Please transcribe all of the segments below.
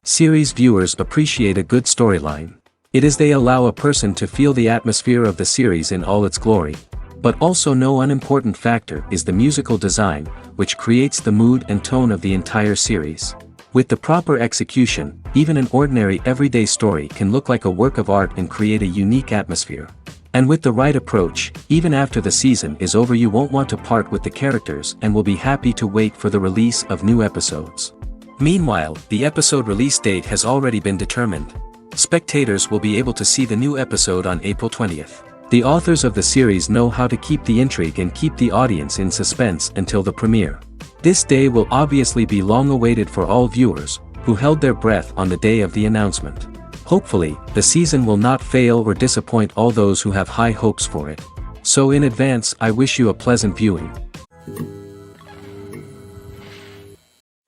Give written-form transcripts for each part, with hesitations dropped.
Series viewers appreciate a good storyline. It is they allow a person to feel the atmosphere of the series in all its glory. But also no unimportant factor is the musical design, which creates the mood and tone of the entire series. With the proper execution, even an ordinary everyday story can look like a work of art and create a unique atmosphere. And with the right approach, even after the season is over you won't want to part with the characters and will be happy to wait for the release of new episodes. Meanwhile, the episode release date has already been determined. Spectators will be able to see the new episode on April 20th. The authors of the series know how to keep the intrigue and keep the audience in suspense until the premiere. This day will obviously be long awaited for all viewers, who held their breath on the day of the announcement. Hopefully, the season will not fail or disappoint all those who have high hopes for it. So in advance, I wish you a pleasant viewing.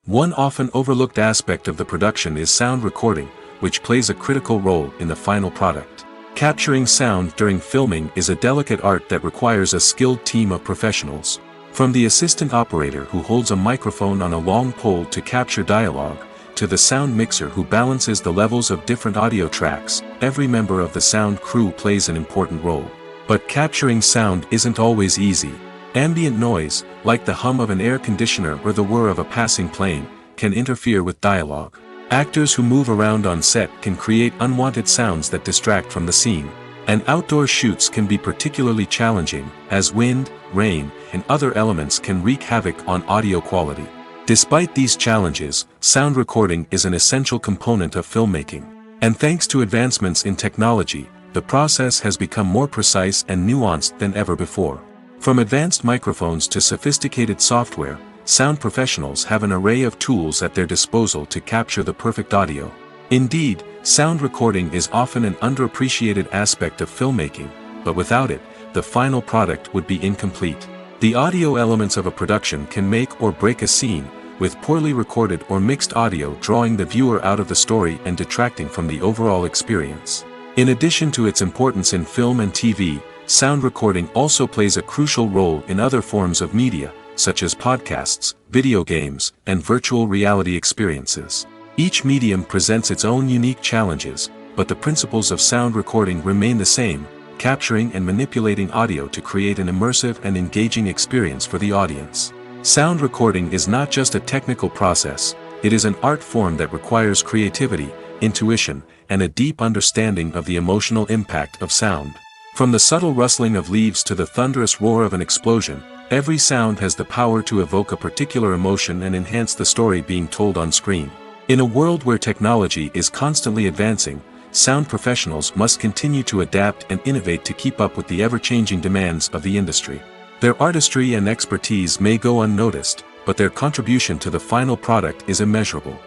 One often overlooked aspect of the production is sound recording, which plays a critical role in the final product. Capturing sound during filming is a delicate art that requires a skilled team of professionals. From the assistant operator who holds a microphone on a long pole to capture dialogue, to the sound mixer who balances the levels of different audio tracks, every member of the sound crew plays an important role. But capturing sound isn't always easy. Ambient noise, like the hum of an air conditioner or the whir of a passing plane, can interfere with dialogue. Actors who move around on set can create unwanted sounds that distract from the scene. And outdoor shoots can be particularly challenging, as wind, rain, and other elements can wreak havoc on audio quality. Despite these challenges, sound recording is an essential component of filmmaking. And thanks to advancements in technology, the process has become more precise and nuanced than ever before. From advanced microphones to sophisticated software, sound professionals have an array of tools at their disposal to capture the perfect audio. Indeed, sound recording is often an underappreciated aspect of filmmaking, but without it, the final product would be incomplete. The audio elements of a production can make or break a scene, with poorly recorded or mixed audio drawing the viewer out of the story and detracting from the overall experience. In addition to its importance in film and TV, sound recording also plays a crucial role in other forms of media, such as podcasts, video games, and virtual reality experiences. Each medium presents its own unique challenges, but the principles of sound recording remain the same, capturing and manipulating audio to create an immersive and engaging experience for the audience. Sound recording is not just a technical process, it is an art form that requires creativity, intuition, and a deep understanding of the emotional impact of sound. From the subtle rustling of leaves to the thunderous roar of an explosion, every sound has the power to evoke a particular emotion and enhance the story being told on screen. In a world where technology is constantly advancing, sound professionals must continue to adapt and innovate to keep up with the ever-changing demands of the industry. Their artistry and expertise may go unnoticed, but their contribution to the final product is immeasurable.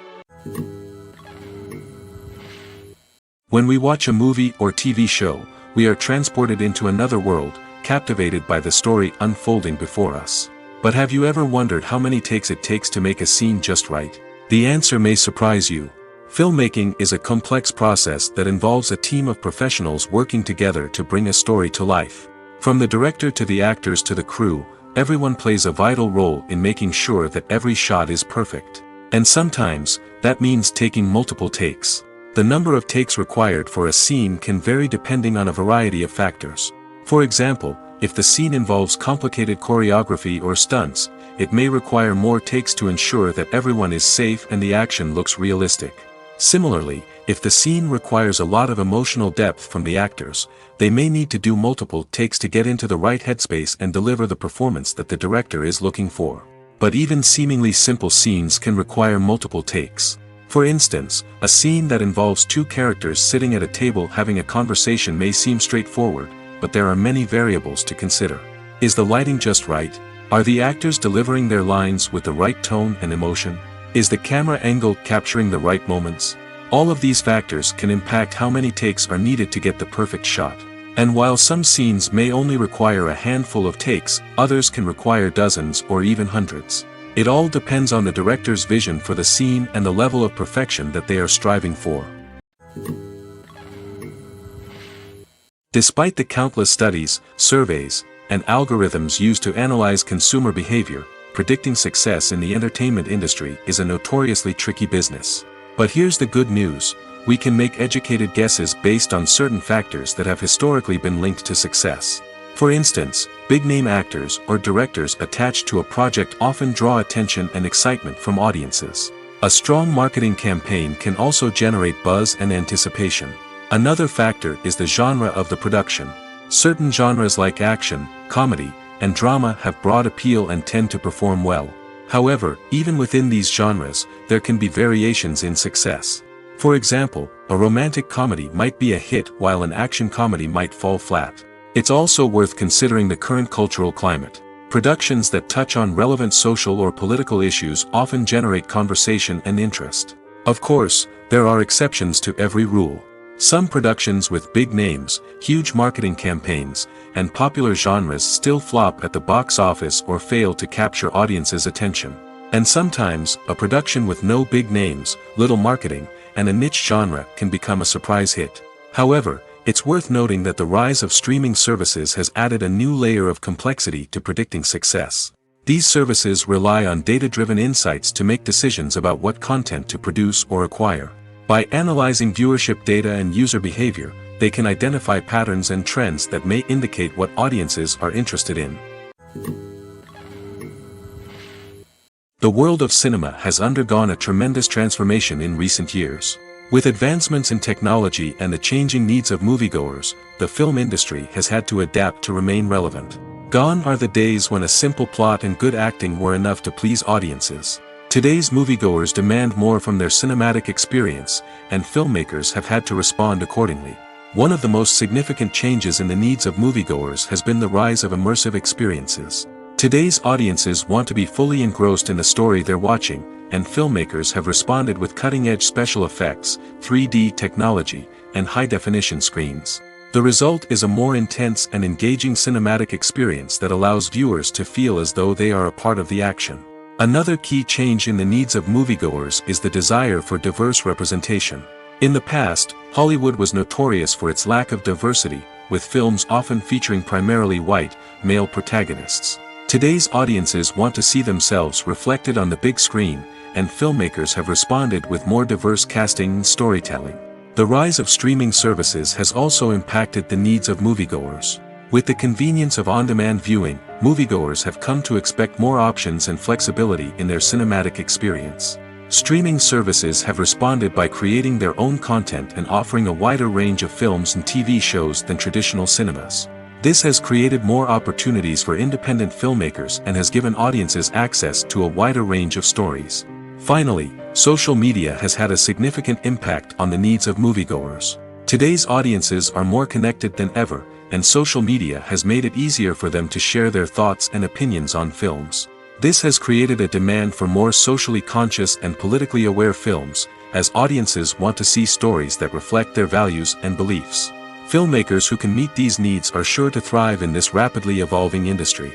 When we watch a movie or TV show, we are transported into another world, captivated by the story unfolding before us. But have you ever wondered how many takes it takes to make a scene just right? The answer may surprise you. Filmmaking is a complex process that involves a team of professionals working together to bring a story to life. From the director to the actors to the crew, everyone plays a vital role in making sure that every shot is perfect. And sometimes, that means taking multiple takes. The number of takes required for a scene can vary depending on a variety of factors. For example, if the scene involves complicated choreography or stunts, it may require more takes to ensure that everyone is safe and the action looks realistic. Similarly, if the scene requires a lot of emotional depth from the actors, they may need to do multiple takes to get into the right headspace and deliver the performance that the director is looking for. But even seemingly simple scenes can require multiple takes. For instance, a scene that involves two characters sitting at a table having a conversation may seem straightforward, but there are many variables to consider. Is the lighting just right? Are the actors delivering their lines with the right tone and emotion? Is the camera angle capturing the right moments? All of these factors can impact how many takes are needed to get the perfect shot. And while some scenes may only require a handful of takes, others can require dozens or even hundreds. It all depends on the director's vision for the scene and the level of perfection that they are striving for. Despite the countless studies, surveys, and algorithms used to analyze consumer behavior, predicting success in the entertainment industry is a notoriously tricky business. But here's the good news: we can make educated guesses based on certain factors that have historically been linked to success. For instance, big-name actors or directors attached to a project often draw attention and excitement from audiences. A strong marketing campaign can also generate buzz and anticipation. Another factor is the genre of the production. Certain genres like action, comedy, and drama have broad appeal and tend to perform well. However, even within these genres, there can be variations in success. For example, a romantic comedy might be a hit while an action comedy might fall flat. It's also worth considering the current cultural climate. Productions that touch on relevant social or political issues often generate conversation and interest. Of course, there are exceptions to every rule. Some productions with big names, huge marketing campaigns, and popular genres still flop at the box office or fail to capture audiences' attention. And sometimes, a production with no big names, little marketing, and a niche genre can become a surprise hit. However, it's worth noting that the rise of streaming services has added a new layer of complexity to predicting success. These services rely on data-driven insights to make decisions about what content to produce or acquire. By analyzing viewership data and user behavior, they can identify patterns and trends that may indicate what audiences are interested in. The world of cinema has undergone a tremendous transformation in recent years. With advancements in technology and the changing needs of moviegoers, the film industry has had to adapt to remain relevant. Gone are the days when a simple plot and good acting were enough to please audiences. Today's moviegoers demand more from their cinematic experience, and filmmakers have had to respond accordingly. One of the most significant changes in the needs of moviegoers has been the rise of immersive experiences. Today's audiences want to be fully engrossed in the story they're watching, and filmmakers have responded with cutting-edge special effects, 3D technology, and high-definition screens. The result is a more intense and engaging cinematic experience that allows viewers to feel as though they are a part of the action. Another key change in the needs of moviegoers is the desire for diverse representation. In the past, Hollywood was notorious for its lack of diversity, with films often featuring primarily white, male protagonists. Today's audiences want to see themselves reflected on the big screen, and filmmakers have responded with more diverse casting and storytelling. The rise of streaming services has also impacted the needs of moviegoers. With the convenience of on-demand viewing, moviegoers have come to expect more options and flexibility in their cinematic experience. Streaming services have responded by creating their own content and offering a wider range of films and TV shows than traditional cinemas. This has created more opportunities for independent filmmakers and has given audiences access to a wider range of stories. Finally, social media has had a significant impact on the needs of moviegoers. Today's audiences are more connected than ever, and social media has made it easier for them to share their thoughts and opinions on films. This has created a demand for more socially conscious and politically aware films, as audiences want to see stories that reflect their values and beliefs. Filmmakers who can meet these needs are sure to thrive in this rapidly evolving industry.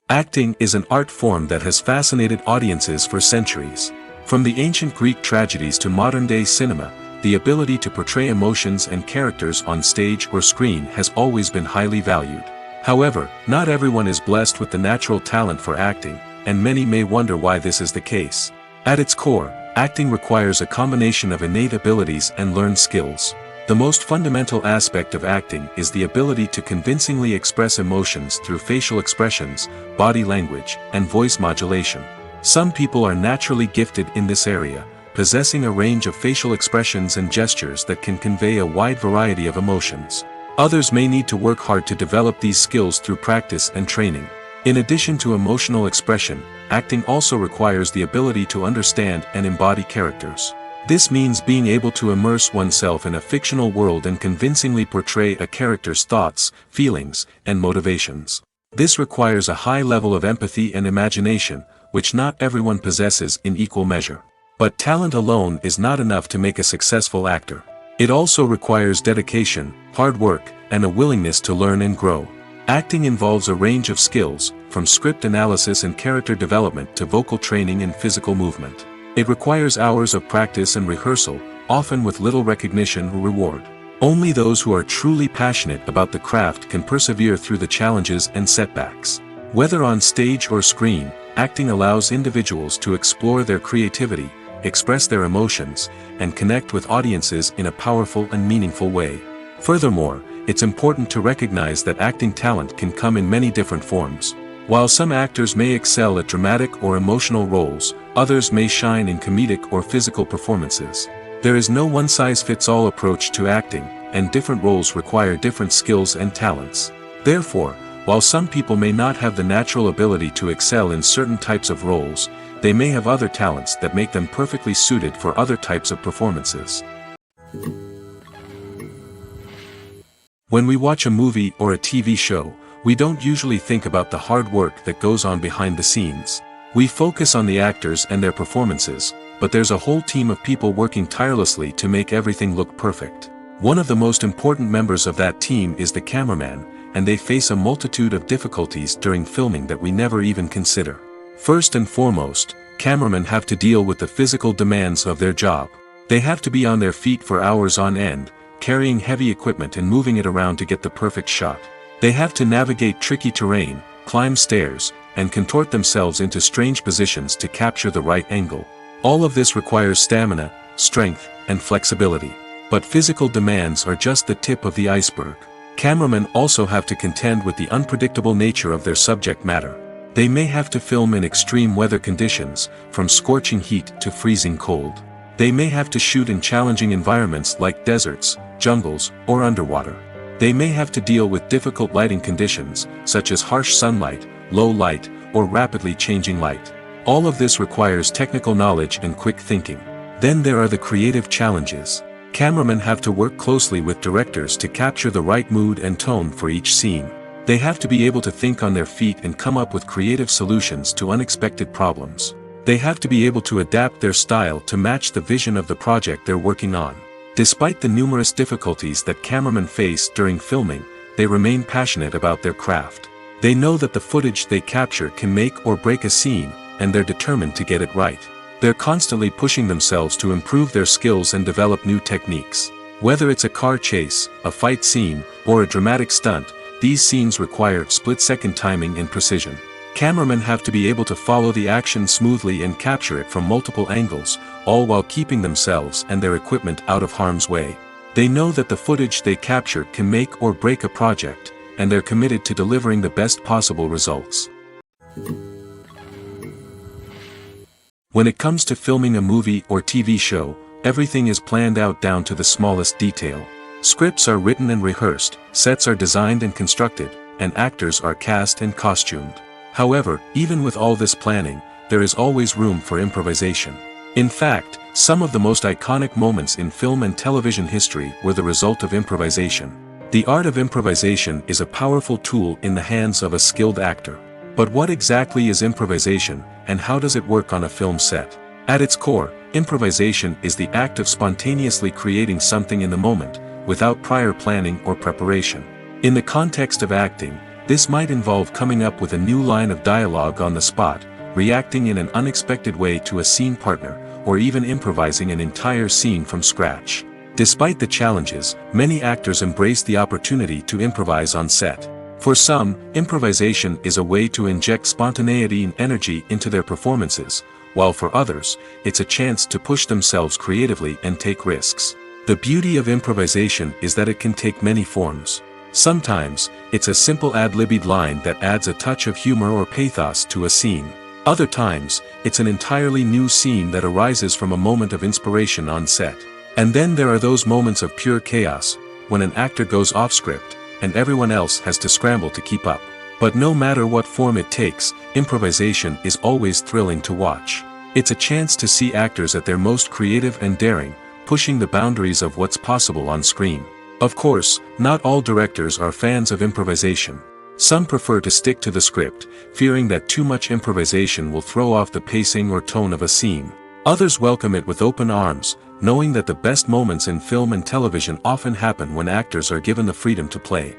Acting is an art form that has fascinated audiences for centuries. From the ancient Greek tragedies to modern-day cinema, the ability to portray emotions and characters on stage or screen has always been highly valued. However, not everyone is blessed with the natural talent for acting, and many may wonder why this is the case. At its core, acting requires a combination of innate abilities and learned skills. The most fundamental aspect of acting is the ability to convincingly express emotions through facial expressions, body language, and voice modulation. Some people are naturally gifted in this area, possessing a range of facial expressions and gestures that can convey a wide variety of emotions. Others may need to work hard to develop these skills through practice and training. In addition to emotional expression, acting also requires the ability to understand and embody characters. This means being able to immerse oneself in a fictional world and convincingly portray a character's thoughts, feelings, and motivations. This requires a high level of empathy and imagination, which not everyone possesses in equal measure. But talent alone is not enough to make a successful actor. It also requires dedication, hard work, and a willingness to learn and grow. Acting involves a range of skills, from script analysis and character development to vocal training and physical movement. It requires hours of practice and rehearsal, often with little recognition or reward. Only those who are truly passionate about the craft can persevere through the challenges and setbacks. Whether on stage or screen, acting allows individuals to explore their creativity, express their emotions, and connect with audiences in a powerful and meaningful way. Furthermore, it's important to recognize that acting talent can come in many different forms. While some actors may excel at dramatic or emotional roles, others may shine in comedic or physical performances. There is no one-size-fits-all approach to acting, and different roles require different skills and talents. Therefore, while some people may not have the natural ability to excel in certain types of roles, they may have other talents that make them perfectly suited for other types of performances. When we watch a movie or a TV show, we don't usually think about the hard work that goes on behind the scenes. We focus on the actors and their performances, but there's a whole team of people working tirelessly to make everything look perfect. One of the most important members of that team is the cameraman, and they face a multitude of difficulties during filming that we never even consider. First and foremost, cameramen have to deal with the physical demands of their job. They have to be on their feet for hours on end, carrying heavy equipment and moving it around to get the perfect shot. They have to navigate tricky terrain, climb stairs, and contort themselves into strange positions to capture the right angle. All of this requires stamina, strength, and flexibility. But physical demands are just the tip of the iceberg. Cameramen also have to contend with the unpredictable nature of their subject matter. They may have to film in extreme weather conditions, from scorching heat to freezing cold. They may have to shoot in challenging environments like deserts, jungles, or underwater. They may have to deal with difficult lighting conditions, such as harsh sunlight, low light, or rapidly changing light. All of this requires technical knowledge and quick thinking. Then there are the creative challenges. Cameramen have to work closely with directors to capture the right mood and tone for each scene. They have to be able to think on their feet and come up with creative solutions to unexpected problems. They have to be able to adapt their style to match the vision of the project they're working on. Despite the numerous difficulties that cameramen face during filming, they remain passionate about their craft. They know that the footage they capture can make or break a scene, and they're determined to get it right. They're constantly pushing themselves to improve their skills and develop new techniques. Whether it's a car chase, a fight scene, or a dramatic stunt, these scenes require split-second timing and precision. Cameramen have to be able to follow the action smoothly and capture it from multiple angles, all while keeping themselves and their equipment out of harm's way. They know that the footage they capture can make or break a project, and they're committed to delivering the best possible results. When it comes to filming a movie or TV show, everything is planned out down to the smallest detail. Scripts are written and rehearsed, sets are designed and constructed, and actors are cast and costumed. However, even with all this planning, there is always room for improvisation. In fact, some of the most iconic moments in film and television history were the result of improvisation. The art of improvisation is a powerful tool in the hands of a skilled actor. But what exactly is improvisation, and how does it work on a film set? At its core, improvisation is the act of spontaneously creating something in the moment, without prior planning or preparation. In the context of acting, this might involve coming up with a new line of dialogue on the spot, reacting in an unexpected way to a scene partner, or even improvising an entire scene from scratch. Despite the challenges, many actors embrace the opportunity to improvise on set. For some, improvisation is a way to inject spontaneity and energy into their performances, while for others, it's a chance to push themselves creatively and take risks. The beauty of improvisation is that it can take many forms. Sometimes, it's a simple ad-libbed line that adds a touch of humor or pathos to a scene. Other times, it's an entirely new scene that arises from a moment of inspiration on set. And then there are those moments of pure chaos, when an actor goes off script, and everyone else has to scramble to keep up. But no matter what form it takes, improvisation is always thrilling to watch. It's a chance to see actors at their most creative and daring, pushing the boundaries of what's possible on screen. Of course, not all directors are fans of improvisation. Some prefer to stick to the script, fearing that too much improvisation will throw off the pacing or tone of a scene. Others welcome it with open arms, knowing that the best moments in film and television often happen when actors are given the freedom to play.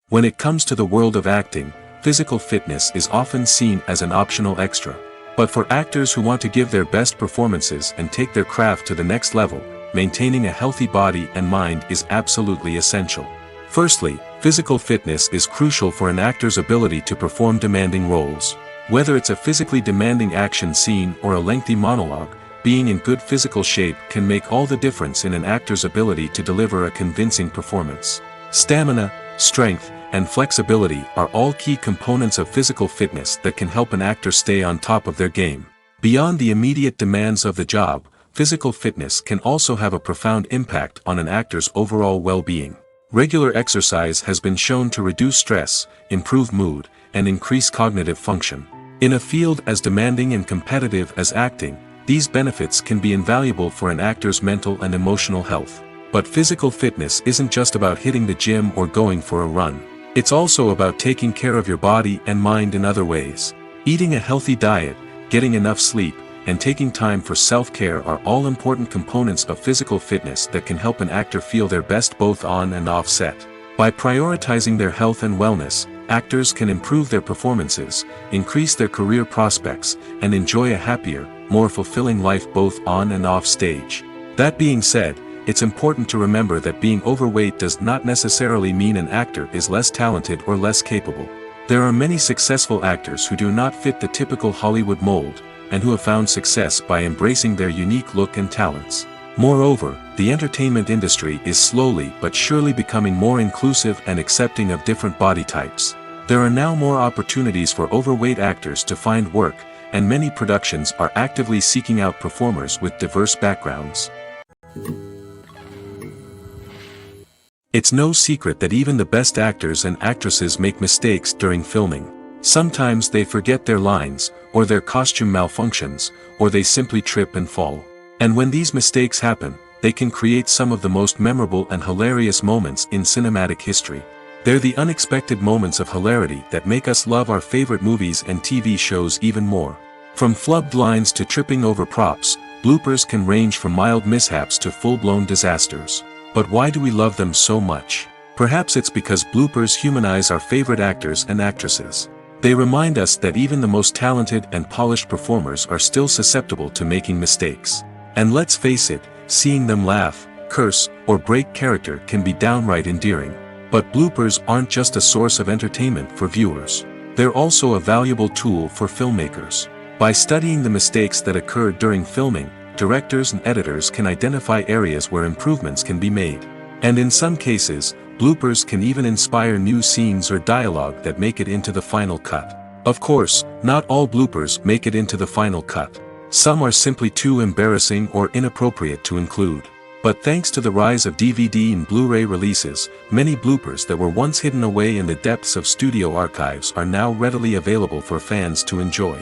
When it comes to the world of acting, physical fitness is often seen as an optional extra. But for actors who want to give their best performances and take their craft to the next level, maintaining a healthy body and mind is absolutely essential. Firstly, Physical fitness is crucial for an actor's ability to perform demanding roles. Whether it's a physically demanding action scene or a lengthy monologue, being in good physical shape can make all the difference in an actor's ability to deliver a convincing performance. Stamina, strength, and flexibility are all key components of physical fitness that can help an actor stay on top of their game. Beyond the immediate demands of the job, physical fitness can also have a profound impact on an actor's overall well-being. Regular exercise has been shown to reduce stress, improve mood, and increase cognitive function. In a field as demanding and competitive as acting, these benefits can be invaluable for an actor's mental and emotional health. But physical fitness isn't just about hitting the gym or going for a run. It's also about taking care of your body and mind in other ways. Eating a healthy diet, getting enough sleep, and taking time for self-care are all important components of physical fitness that can help an actor feel their best both on and off set. By prioritizing their health and wellness, actors can improve their performances, increase their career prospects, and enjoy a happier, more fulfilling life both on and off stage. That being said, it's important to remember that being overweight does not necessarily mean an actor is less talented or less capable. There are many successful actors who do not fit the typical Hollywood mold, and who have found success by embracing their unique look and talents. Moreover, the entertainment industry is slowly but surely becoming more inclusive and accepting of different body types. There are now more opportunities for overweight actors to find work, and many productions are actively seeking out performers with diverse backgrounds. It's no secret that even the best actors and actresses make mistakes during filming. Sometimes they forget their lines, or their costume malfunctions, or they simply trip and fall. And when these mistakes happen, they can create some of the most memorable and hilarious moments in cinematic history. They're the unexpected moments of hilarity that make us love our favorite movies and TV shows even more. From flubbed lines to tripping over props, bloopers can range from mild mishaps to full-blown disasters. But why do we love them so much? Perhaps it's because bloopers humanize our favorite actors and actresses. They remind us that even the most talented and polished performers are still susceptible to making mistakes. And let's face it, seeing them laugh, curse, or break character can be downright endearing. But bloopers aren't just a source of entertainment for viewers. They're also a valuable tool for filmmakers. By studying the mistakes that occurred during filming, directors and editors can identify areas where improvements can be made. And in some cases, bloopers can even inspire new scenes or dialogue that make it into the final cut. Of course, not all bloopers make it into the final cut. Some are simply too embarrassing or inappropriate to include. But thanks to the rise of DVD and Blu-ray releases, many bloopers that were once hidden away in the depths of studio archives are now readily available for fans to enjoy.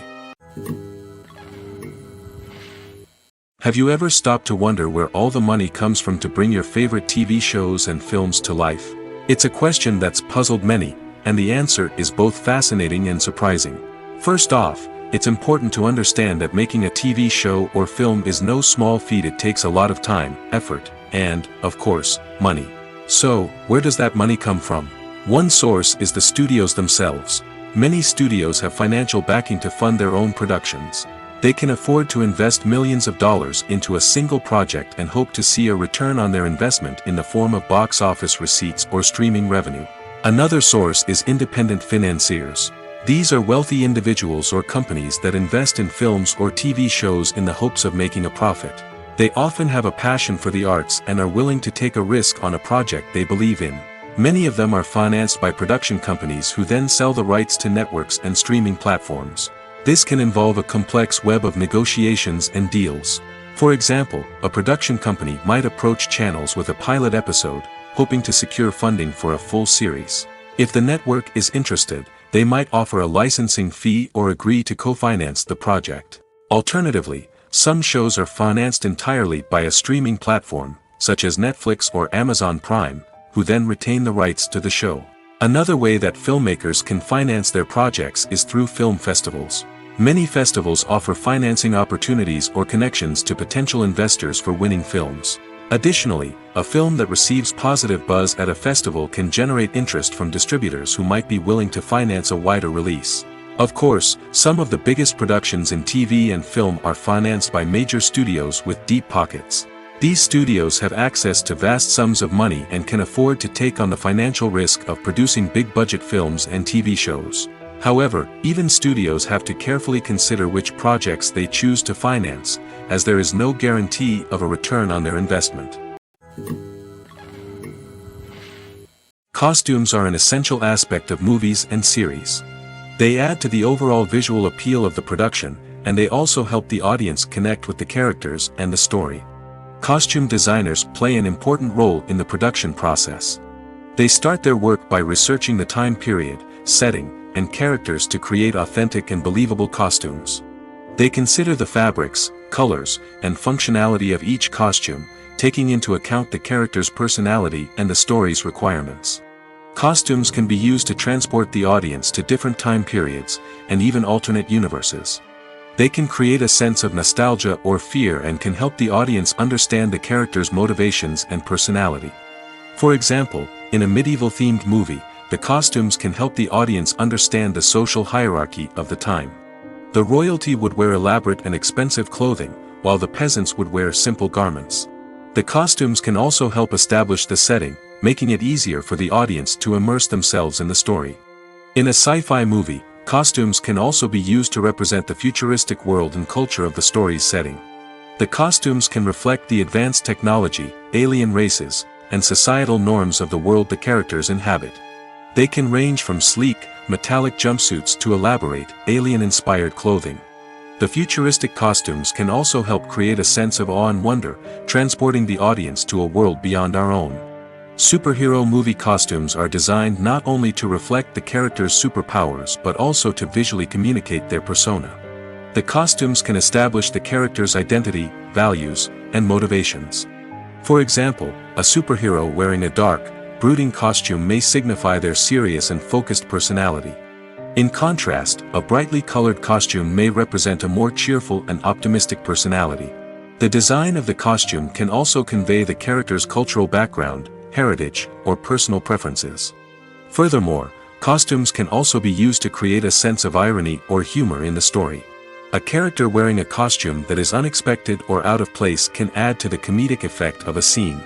Have you ever stopped to wonder where all the money comes from to bring your favorite TV shows and films to life? It's a question that's puzzled many, and the answer is both fascinating and surprising. First off, it's important to understand that making a TV show or film is no small feat. It takes a lot of time, effort, and, of course, money. So, where does that money come from? One source is the studios themselves. Many studios have financial backing to fund their own productions. They can afford to invest millions of dollars into a single project and hope to see a return on their investment in the form of box office receipts or streaming revenue. Another source is independent financiers. These are wealthy individuals or companies that invest in films or TV shows in the hopes of making a profit. They often have a passion for the arts and are willing to take a risk on a project they believe in. Many of them are financed by production companies who then sell the rights to networks and streaming platforms. This can involve a complex web of negotiations and deals. For example, a production company might approach channels with a pilot episode, hoping to secure funding for a full series. If the network is interested, they might offer a licensing fee or agree to co-finance the project. Alternatively, some shows are financed entirely by a streaming platform, such as Netflix or Amazon Prime, who then retain the rights to the show. Another way that filmmakers can finance their projects is through film festivals. Many festivals offer financing opportunities or connections to potential investors for winning films. Additionally, a film that receives positive buzz at a festival can generate interest from distributors who might be willing to finance a wider release. Of course, some of the biggest productions in TV and film are financed by major studios with deep pockets. These studios have access to vast sums of money and can afford to take on the financial risk of producing big-budget films and TV shows. However, even studios have to carefully consider which projects they choose to finance, as there is no guarantee of a return on their investment. Costumes are an essential aspect of movies and series. They add to the overall visual appeal of the production, and they also help the audience connect with the characters and the story. Costume designers play an important role in the production process. They start their work by researching the time period, setting, and characters to create authentic and believable costumes. They consider the fabrics, colors, and functionality of each costume, taking into account the character's personality and the story's requirements. Costumes can be used to transport the audience to different time periods, and even alternate universes. They can create a sense of nostalgia or fear and can help the audience understand the character's motivations and personality. For example, in a medieval-themed movie, the costumes can help the audience understand the social hierarchy of the time. The royalty would wear elaborate and expensive clothing, while the peasants would wear simple garments. The costumes can also help establish the setting, making it easier for the audience to immerse themselves in the story. In a sci-fi movie, costumes can also be used to represent the futuristic world and culture of the story's setting. The costumes can reflect the advanced technology, alien races, and societal norms of the world the characters inhabit. They can range from sleek, metallic jumpsuits to elaborate, alien-inspired clothing. The futuristic costumes can also help create a sense of awe and wonder, transporting the audience to a world beyond our own. Superhero movie costumes are designed not only to reflect the character's superpowers but also to visually communicate their persona. The costumes can establish the character's identity, values, and motivations. For example, a superhero wearing a dark, brooding costume may signify their serious and focused personality. In contrast, a brightly colored costume may represent a more cheerful and optimistic personality. The design of the costume can also convey the character's cultural background, heritage, or personal preferences. Furthermore, costumes can also be used to create a sense of irony or humor in the story. A character wearing a costume that is unexpected or out of place can add to the comedic effect of a scene.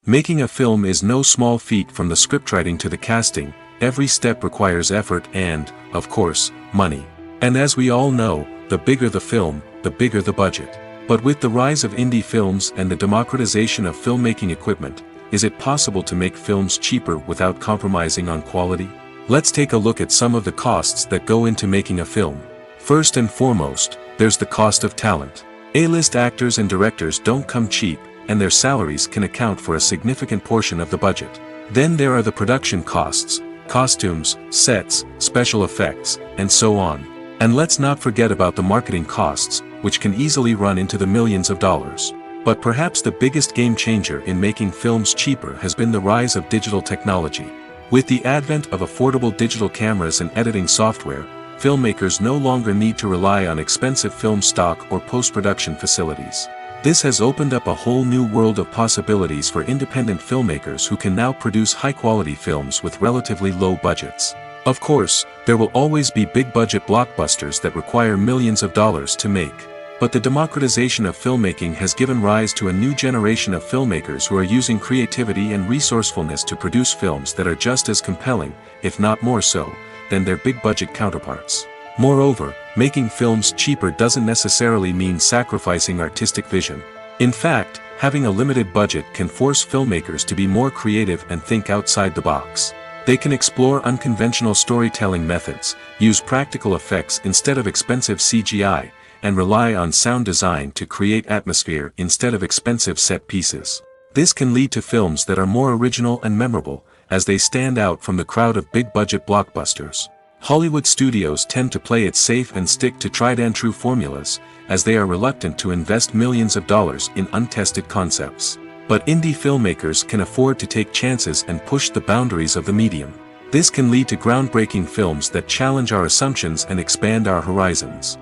Making a film is no small feat. From the scriptwriting to the casting, every step requires effort and, of course, money. And as we all know, the bigger the film, the bigger the budget. But with the rise of indie films and the democratization of filmmaking equipment, is it possible to make films cheaper without compromising on quality? Let's take a look at some of the costs that go into making a film. First and foremost, there's the cost of talent. A-list actors and directors don't come cheap, and their salaries can account for a significant portion of the budget. Then there are the production costs, costumes, sets, special effects, and so on. And let's not forget about the marketing costs, which can easily run into the millions of dollars. But perhaps the biggest game changer in making films cheaper has been the rise of digital technology. With the advent of affordable digital cameras and editing software, filmmakers no longer need to rely on expensive film stock or post-production facilities. This has opened up a whole new world of possibilities for independent filmmakers who can now produce high-quality films with relatively low budgets. Of course, there will always be big-budget blockbusters that require millions of dollars to make. But the democratization of filmmaking has given rise to a new generation of filmmakers who are using creativity and resourcefulness to produce films that are just as compelling, if not more so, than their big-budget counterparts. Moreover, making films cheaper doesn't necessarily mean sacrificing artistic vision. In fact, having a limited budget can force filmmakers to be more creative and think outside the box. They can explore unconventional storytelling methods, use practical effects instead of expensive CGI, and rely on sound design to create atmosphere instead of expensive set pieces. This can lead to films that are more original and memorable, as they stand out from the crowd of big-budget blockbusters. Hollywood studios tend to play it safe and stick to tried-and-true formulas, as they are reluctant to invest millions of dollars in untested concepts. But indie filmmakers can afford to take chances and push the boundaries of the medium. This can lead to groundbreaking films that challenge our assumptions and expand our horizons.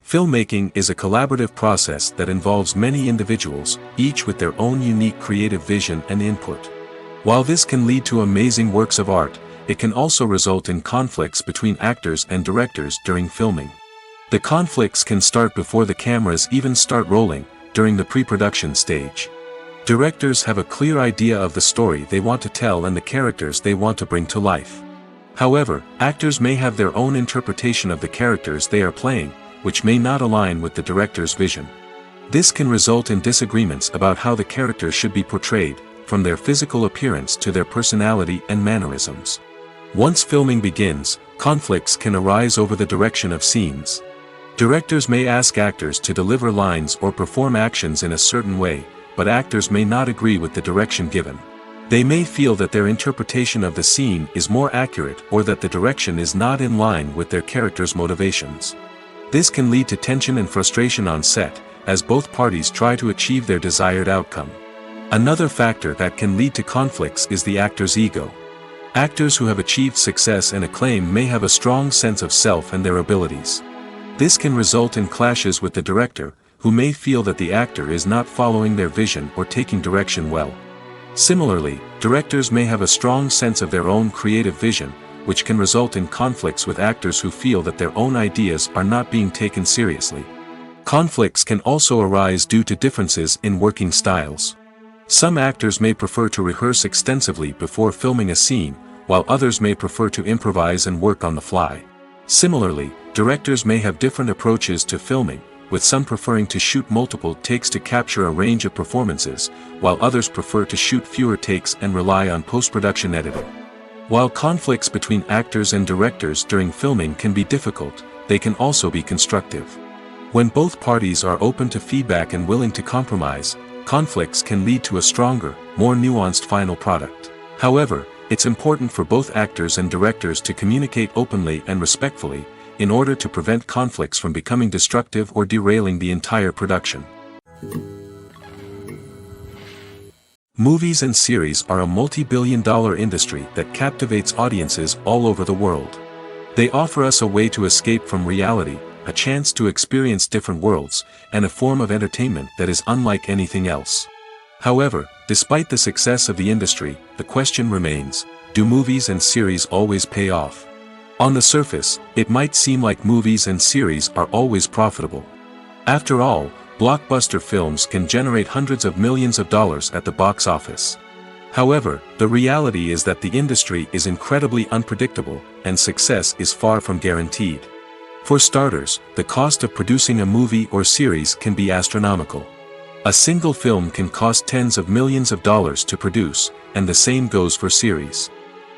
Filmmaking is a collaborative process that involves many individuals, each with their own unique creative vision and input. While this can lead to amazing works of art, it can also result in conflicts between actors and directors during filming. The conflicts can start before the cameras even start rolling, during the pre-production stage. Directors have a clear idea of the story they want to tell and the characters they want to bring to life. However, actors may have their own interpretation of the characters they are playing, which may not align with the director's vision. This can result in disagreements about how the characters should be portrayed, from their physical appearance to their personality and mannerisms. Once filming begins, conflicts can arise over the direction of scenes. Directors may ask actors to deliver lines or perform actions in a certain way, but actors may not agree with the direction given. They may feel that their interpretation of the scene is more accurate or that the direction is not in line with their character's motivations. This can lead to tension and frustration on set, as both parties try to achieve their desired outcome. Another factor that can lead to conflicts is the actor's ego. Actors who have achieved success and acclaim may have a strong sense of self and their abilities. This can result in clashes with the director, who may feel that the actor is not following their vision or taking direction well. Similarly, directors may have a strong sense of their own creative vision, which can result in conflicts with actors who feel that their own ideas are not being taken seriously. Conflicts can also arise due to differences in working styles. Some actors may prefer to rehearse extensively before filming a scene, while others may prefer to improvise and work on the fly. Similarly, directors may have different approaches to filming, with some preferring to shoot multiple takes to capture a range of performances, while others prefer to shoot fewer takes and rely on post-production editing. While conflicts between actors and directors during filming can be difficult, they can also be constructive. When both parties are open to feedback and willing to compromise, conflicts can lead to a stronger, more nuanced final product. However, it's important for both actors and directors to communicate openly and respectfully, in order to prevent conflicts from becoming destructive or derailing the entire production. Movies and series are a multi-billion-dollar industry that captivates audiences all over the world. They offer us a way to escape from reality, a chance to experience different worlds, and a form of entertainment that is unlike anything else. However, despite the success of the industry, the question remains, do movies and series always pay off? On the surface, it might seem like movies and series are always profitable. After all, blockbuster films can generate hundreds of millions of dollars at the box office. However, the reality is that the industry is incredibly unpredictable, and success is far from guaranteed. For starters, the cost of producing a movie or series can be astronomical. A single film can cost tens of millions of dollars to produce, and the same goes for series.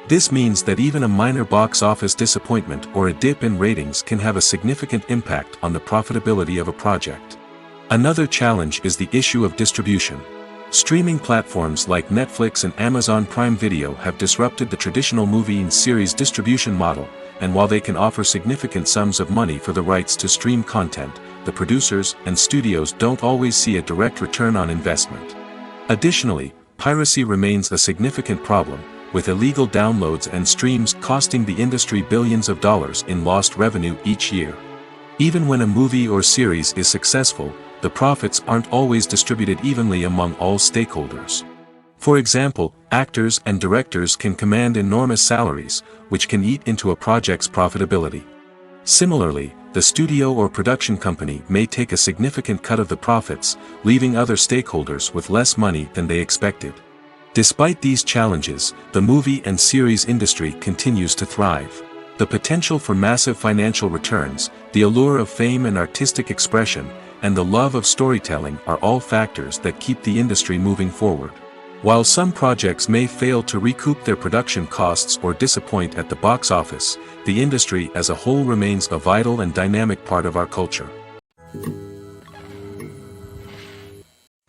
This means that even a minor box office disappointment or a dip in ratings can have a significant impact on the profitability of a project. Another challenge is the issue of distribution. Streaming platforms like Netflix and Amazon Prime Video have disrupted the traditional movie and series distribution model, and while they can offer significant sums of money for the rights to stream content, the producers and studios don't always see a direct return on investment. Additionally, piracy remains a significant problem, with illegal downloads and streams costing the industry billions of dollars in lost revenue each year. Even when a movie or series is successful, the profits aren't always distributed evenly among all stakeholders. For example, actors and directors can command enormous salaries, which can eat into a project's profitability. Similarly, the studio or production company may take a significant cut of the profits, leaving other stakeholders with less money than they expected. Despite these challenges, the movie and series industry continues to thrive. The potential for massive financial returns, the allure of fame and artistic expression, and the love of storytelling are all factors that keep the industry moving forward. While some projects may fail to recoup their production costs or disappoint at the box office, the industry as a whole remains a vital and dynamic part of our culture.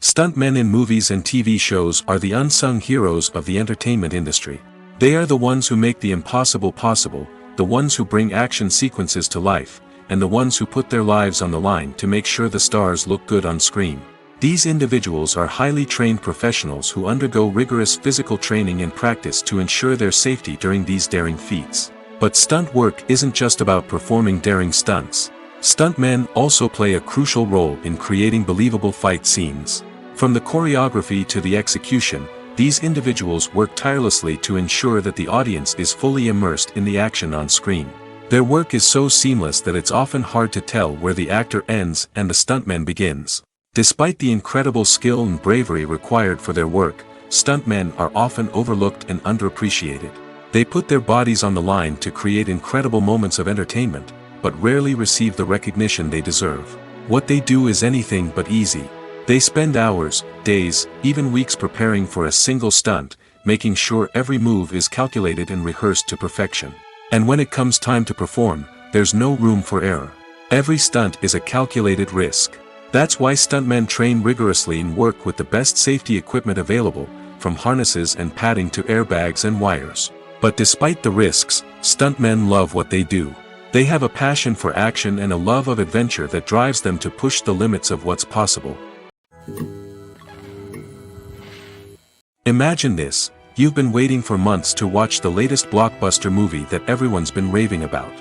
Stuntmen in movies and TV shows are the unsung heroes of the entertainment industry. They are the ones who make the impossible possible, the ones who bring action sequences to life, and the ones who put their lives on the line to make sure the stars look good on screen. These individuals are highly trained professionals who undergo rigorous physical training and practice to ensure their safety during these daring feats. But stunt work isn't just about performing daring stunts. Stuntmen also play a crucial role in creating believable fight scenes. From the choreography to the execution, These individuals work tirelessly to ensure that the audience is fully immersed in the action on screen. Their work is so seamless that it's often hard to tell where the actor ends and the stuntman begins. Despite the incredible skill and bravery required for their work, stuntmen are often overlooked and underappreciated. They put their bodies on the line to create incredible moments of entertainment, but rarely receive the recognition they deserve. What they do is anything but easy. They spend hours, days, even weeks preparing for a single stunt, making sure every move is calculated and rehearsed to perfection. And when it comes time to perform, there's no room for error. Every stunt is a calculated risk. That's why stuntmen train rigorously and work with the best safety equipment available, from harnesses and padding to airbags and wires. But despite the risks, stuntmen love what they do. They have a passion for action and a love of adventure that drives them to push the limits of what's possible. Imagine this: you've been waiting for months to watch the latest blockbuster movie that everyone's been raving about.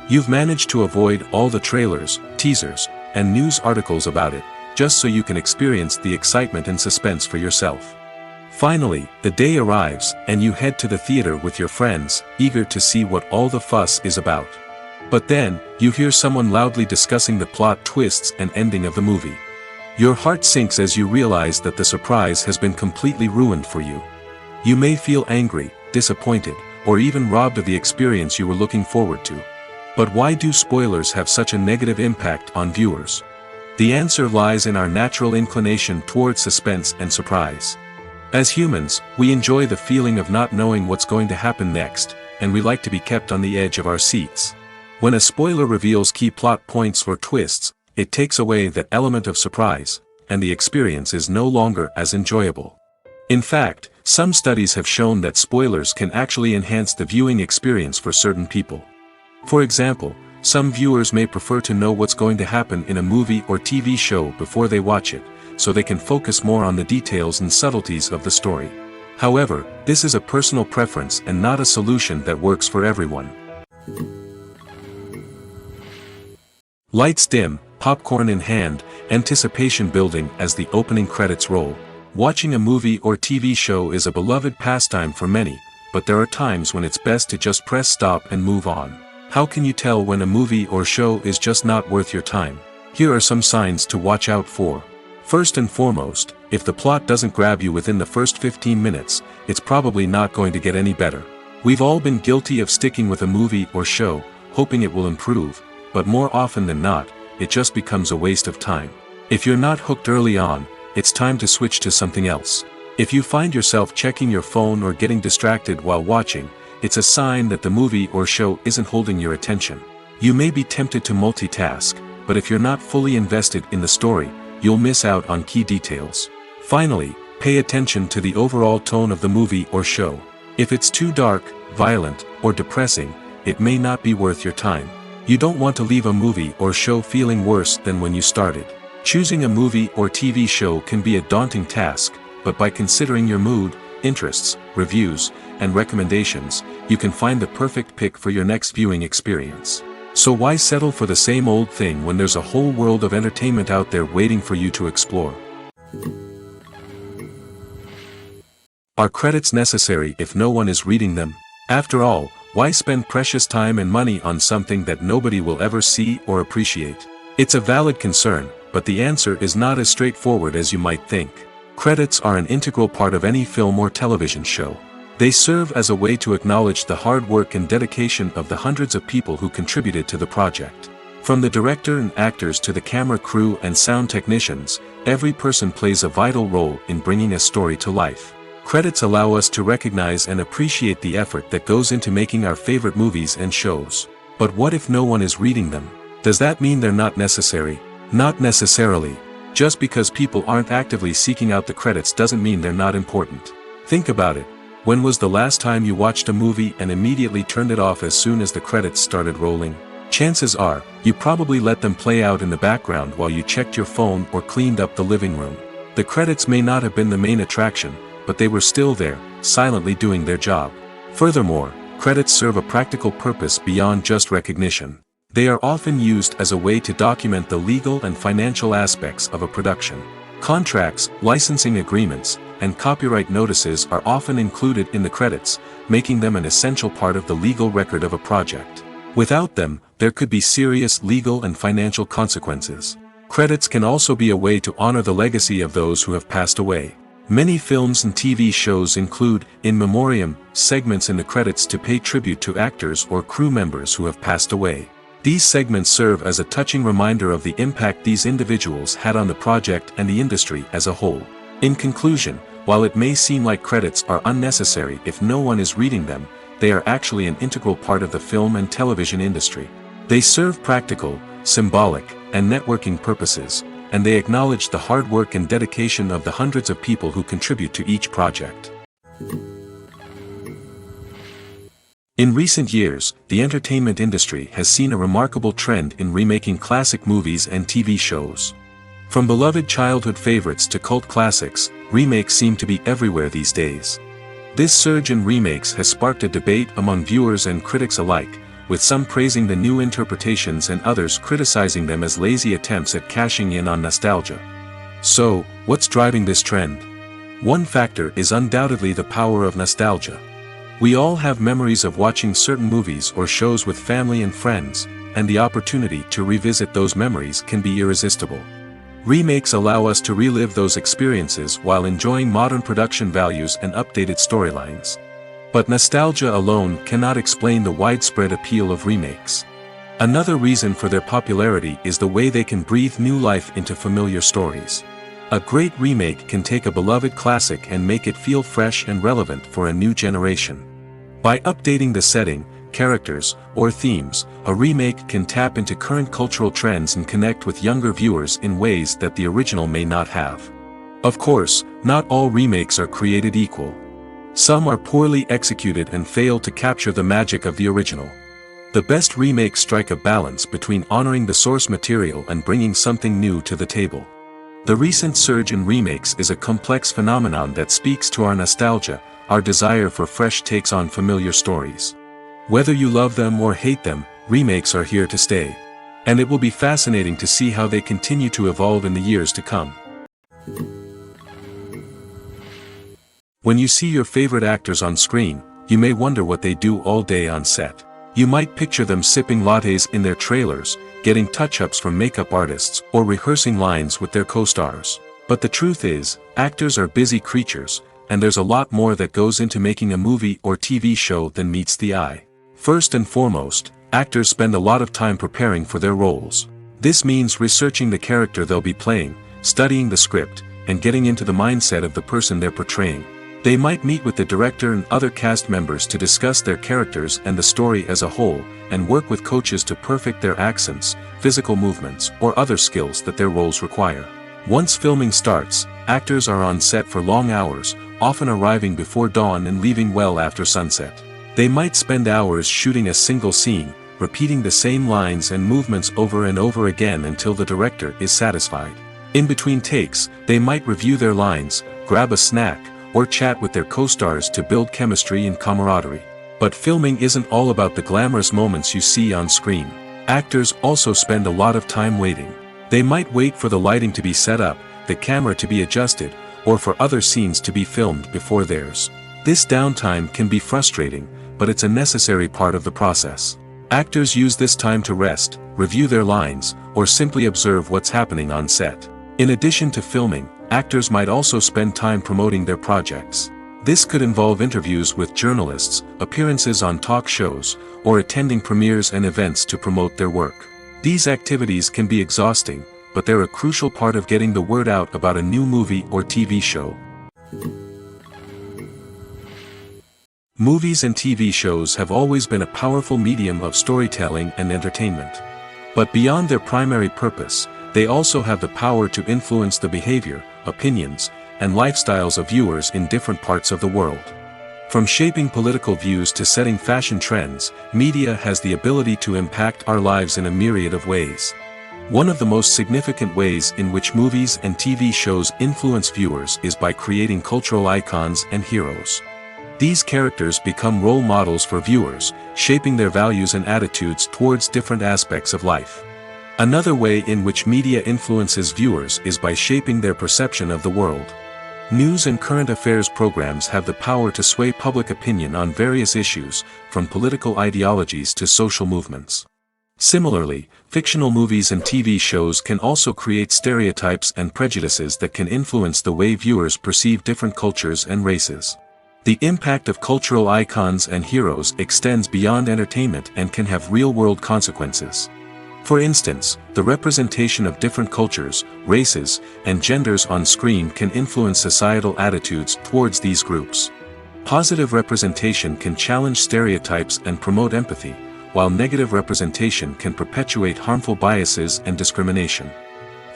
You've managed to avoid all the trailers, teasers, and news articles about it, just so you can experience the excitement and suspense for yourself. Finally, the day arrives, and you head to the theater with your friends, eager to see what all the fuss is about. But then, you hear someone loudly discussing the plot twists and ending of the movie. Your heart sinks as you realize that the surprise has been completely ruined for you. You may feel angry, disappointed, or even robbed of the experience you were looking forward to. But why do spoilers have such a negative impact on viewers? The answer lies in our natural inclination toward suspense and surprise. As humans, we enjoy the feeling of not knowing what's going to happen next, and we like to be kept on the edge of our seats. When a spoiler reveals key plot points or twists, it takes away that element of surprise, and the experience is no longer as enjoyable. In fact, some studies have shown that spoilers can actually enhance the viewing experience for certain people. For example, some viewers may prefer to know what's going to happen in a movie or TV show before they watch it, so they can focus more on the details and subtleties of the story. However, this is a personal preference and not a solution that works for everyone. Lights dim, popcorn in hand, anticipation building as the opening credits roll. Watching a movie or TV show is a beloved pastime for many, but there are times when it's best to just press stop and move on. How can you tell when a movie or show is just not worth your time? Here are some signs to watch out for. First and foremost, if the plot doesn't grab you within the first 15 minutes, it's probably not going to get any better. We've all been guilty of sticking with a movie or show, hoping it will improve, but more often than not, it just becomes a waste of time. If you're not hooked early on, it's time to switch to something else. If you find yourself checking your phone or getting distracted while watching, it's a sign that the movie or show isn't holding your attention. You may be tempted to multitask, but if you're not fully invested in the story, you'll miss out on key details. Finally, pay attention to the overall tone of the movie or show. If it's too dark, violent, or depressing, it may not be worth your time. You don't want to leave a movie or show feeling worse than when you started. Choosing a movie or TV show can be a daunting task, but by considering your mood, interests, reviews, and recommendations, you can find the perfect pick for your next viewing experience. So why settle for the same old thing when there's a whole world of entertainment out there waiting for you to explore? Are credits necessary if no one is reading them? After all, why spend precious time and money on something that nobody will ever see or appreciate? It's a valid concern, but the answer is not as straightforward as you might think. Credits are an integral part of any film or television show. They serve as a way to acknowledge the hard work and dedication of the hundreds of people who contributed to the project. From the director and actors to the camera crew and sound technicians, every person plays a vital role in bringing a story to life. Credits allow us to recognize and appreciate the effort that goes into making our favorite movies and shows. But what if no one is reading them? Does that mean they're not necessary? Not necessarily. Just because people aren't actively seeking out the credits doesn't mean they're not important. Think about it. When was the last time you watched a movie and immediately turned it off as soon as the credits started rolling? Chances are, you probably let them play out in the background while you checked your phone or cleaned up the living room. The credits may not have been the main attraction, but they were still there, silently doing their job. Furthermore, credits serve a practical purpose beyond just recognition. They are often used as a way to document the legal and financial aspects of a production. Contracts, licensing agreements, and copyright notices are often included in the credits, making them an essential part of the legal record of a project. Without them, there could be serious legal and financial consequences. Credits can also be a way to honor the legacy of those who have passed away. Many films and TV shows include, in memoriam, segments in the credits to pay tribute to actors or crew members who have passed away. These segments serve as a touching reminder of the impact these individuals had on the project and the industry as a whole. In conclusion, while it may seem like credits are unnecessary if no one is reading them, they are actually an integral part of the film and television industry. They serve practical, symbolic, and networking purposes, and they acknowledge the hard work and dedication of the hundreds of people who contribute to each project. In recent years, the entertainment industry has seen a remarkable trend in remaking classic movies and TV shows. From beloved childhood favorites to cult classics, remakes seem to be everywhere these days. This surge in remakes has sparked a debate among viewers and critics alike, with some praising the new interpretations and others criticizing them as lazy attempts at cashing in on nostalgia. So, what's driving this trend? One factor is undoubtedly the power of nostalgia. We all have memories of watching certain movies or shows with family and friends, and the opportunity to revisit those memories can be irresistible. Remakes allow us to relive those experiences while enjoying modern production values and updated storylines. But nostalgia alone cannot explain the widespread appeal of remakes. Another reason for their popularity is the way they can breathe new life into familiar stories. A great remake can take a beloved classic and make it feel fresh and relevant for a new generation. By updating the setting, characters, or themes, a remake can tap into current cultural trends and connect with younger viewers in ways that the original may not have. Of course, not all remakes are created equal. Some are poorly executed and fail to capture the magic of the original. The best remakes strike a balance between honoring the source material and bringing something new to the table. The recent surge in remakes is a complex phenomenon that speaks to our nostalgia, our desire for fresh takes on familiar stories. Whether you love them or hate them, remakes are here to stay. And it will be fascinating to see how they continue to evolve in the years to come. When you see your favorite actors on screen, you may wonder what they do all day on set. You might picture them sipping lattes in their trailers, getting touch-ups from makeup artists, or rehearsing lines with their co-stars. But the truth is, actors are busy creatures, and there's a lot more that goes into making a movie or TV show than meets the eye. First and foremost, actors spend a lot of time preparing for their roles. This means researching the character they'll be playing, studying the script, and getting into the mindset of the person they're portraying. They might meet with the director and other cast members to discuss their characters and the story as a whole, and work with coaches to perfect their accents, physical movements, or other skills that their roles require. Once filming starts, actors are on set for long hours, often arriving before dawn and leaving well after sunset. They might spend hours shooting a single scene, repeating the same lines and movements over and over again until the director is satisfied. In between takes, they might review their lines, grab a snack, or chat with their co-stars to build chemistry and camaraderie. But filming isn't all about the glamorous moments you see on screen. Actors also spend a lot of time waiting. They might wait for the lighting to be set up, the camera to be adjusted, or for other scenes to be filmed before theirs. This downtime can be frustrating, but it's a necessary part of the process. Actors use this time to rest, review their lines, or simply observe what's happening on set. In addition to filming, actors might also spend time promoting their projects. This could involve interviews with journalists, appearances on talk shows, or attending premieres and events to promote their work. These activities can be exhausting, but they're a crucial part of getting the word out about a new movie or TV show. Movies and TV shows have always been a powerful medium of storytelling and entertainment. But beyond their primary purpose, they also have the power to influence the behavior, opinions, and lifestyles of viewers in different parts of the world. From shaping political views to setting fashion trends, media has the ability to impact our lives in a myriad of ways. One of the most significant ways in which movies and TV shows influence viewers is by creating cultural icons and heroes. These characters become role models for viewers, shaping their values and attitudes towards different aspects of life. Another way in which media influences viewers is by shaping their perception of the world. News and current affairs programs have the power to sway public opinion on various issues, from political ideologies to social movements. Similarly, fictional movies and TV shows can also create stereotypes and prejudices that can influence the way viewers perceive different cultures and races. The impact of cultural icons and heroes extends beyond entertainment and can have real-world consequences. For instance, the representation of different cultures, races, and genders on screen can influence societal attitudes towards these groups. Positive representation can challenge stereotypes and promote empathy, while negative representation can perpetuate harmful biases and discrimination.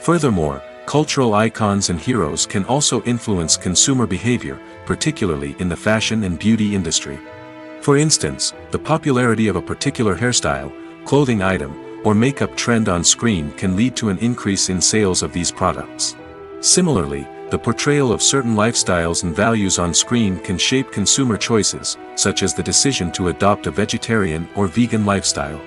Furthermore, cultural icons and heroes can also influence consumer behavior, particularly in the fashion and beauty industry. For instance, the popularity of a particular hairstyle, clothing item, or makeup trend on screen can lead to an increase in sales of these products. Similarly, the portrayal of certain lifestyles and values on screen can shape consumer choices, such as the decision to adopt a vegetarian or vegan lifestyle.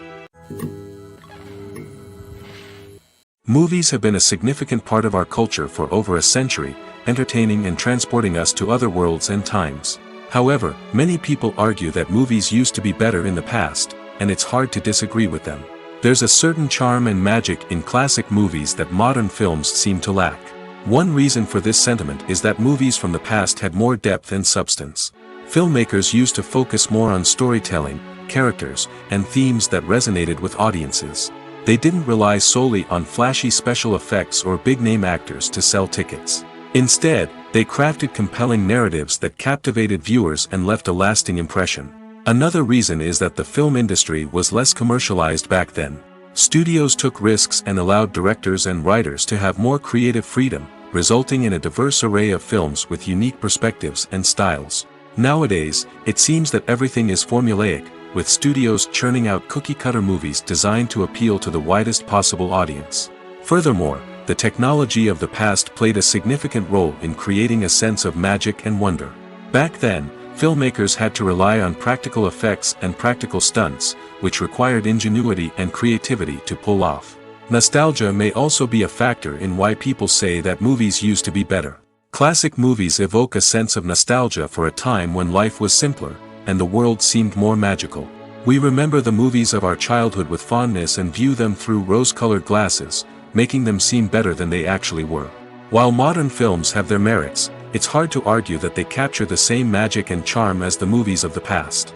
Movies have been a significant part of our culture for over a century, entertaining and transporting us to other worlds and times. However, many people argue that movies used to be better in the past, and it's hard to disagree with them. There's a certain charm and magic in classic movies that modern films seem to lack. One reason for this sentiment is that movies from the past had more depth and substance. Filmmakers used to focus more on storytelling, characters, and themes that resonated with audiences. They didn't rely solely on flashy special effects or big-name actors to sell tickets. Instead, they crafted compelling narratives that captivated viewers and left a lasting impression. Another reason is that the film industry was less commercialized back then. Studios took risks and allowed directors and writers to have more creative freedom, resulting in a diverse array of films with unique perspectives and styles. Nowadays, it seems that everything is formulaic, with studios churning out cookie-cutter movies designed to appeal to the widest possible audience. Furthermore, the technology of the past played a significant role in creating a sense of magic and wonder. Back then, filmmakers had to rely on practical effects and practical stunts, which required ingenuity and creativity to pull off. Nostalgia may also be a factor in why people say that movies used to be better. Classic movies evoke a sense of nostalgia for a time when life was simpler, and the world seemed more magical. We remember the movies of our childhood with fondness and view them through rose-colored glasses, making them seem better than they actually were. While modern films have their merits, it's hard to argue that they capture the same magic and charm as the movies of the past.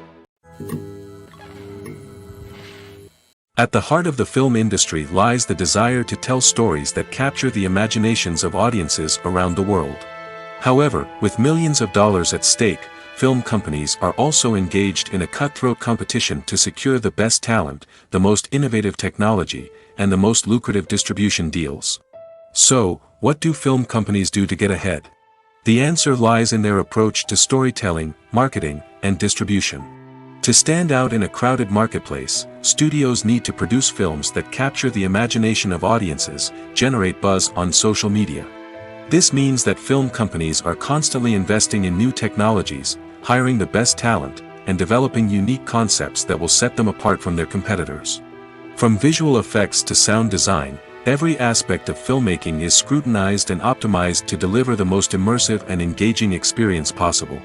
At the heart of the film industry lies the desire to tell stories that capture the imaginations of audiences around the world. However, with millions of dollars at stake, film companies are also engaged in a cutthroat competition to secure the best talent, the most innovative technology, and the most lucrative distribution deals. So, what do film companies do to get ahead? The answer lies in their approach to storytelling, marketing, and distribution. To stand out in a crowded marketplace, studios need to produce films that capture the imagination of audiences, generate buzz on social media. This means that film companies are constantly investing in new technologies, hiring the best talent, and developing unique concepts that will set them apart from their competitors. From visual effects to sound design, every aspect of filmmaking is scrutinized and optimized to deliver the most immersive and engaging experience possible.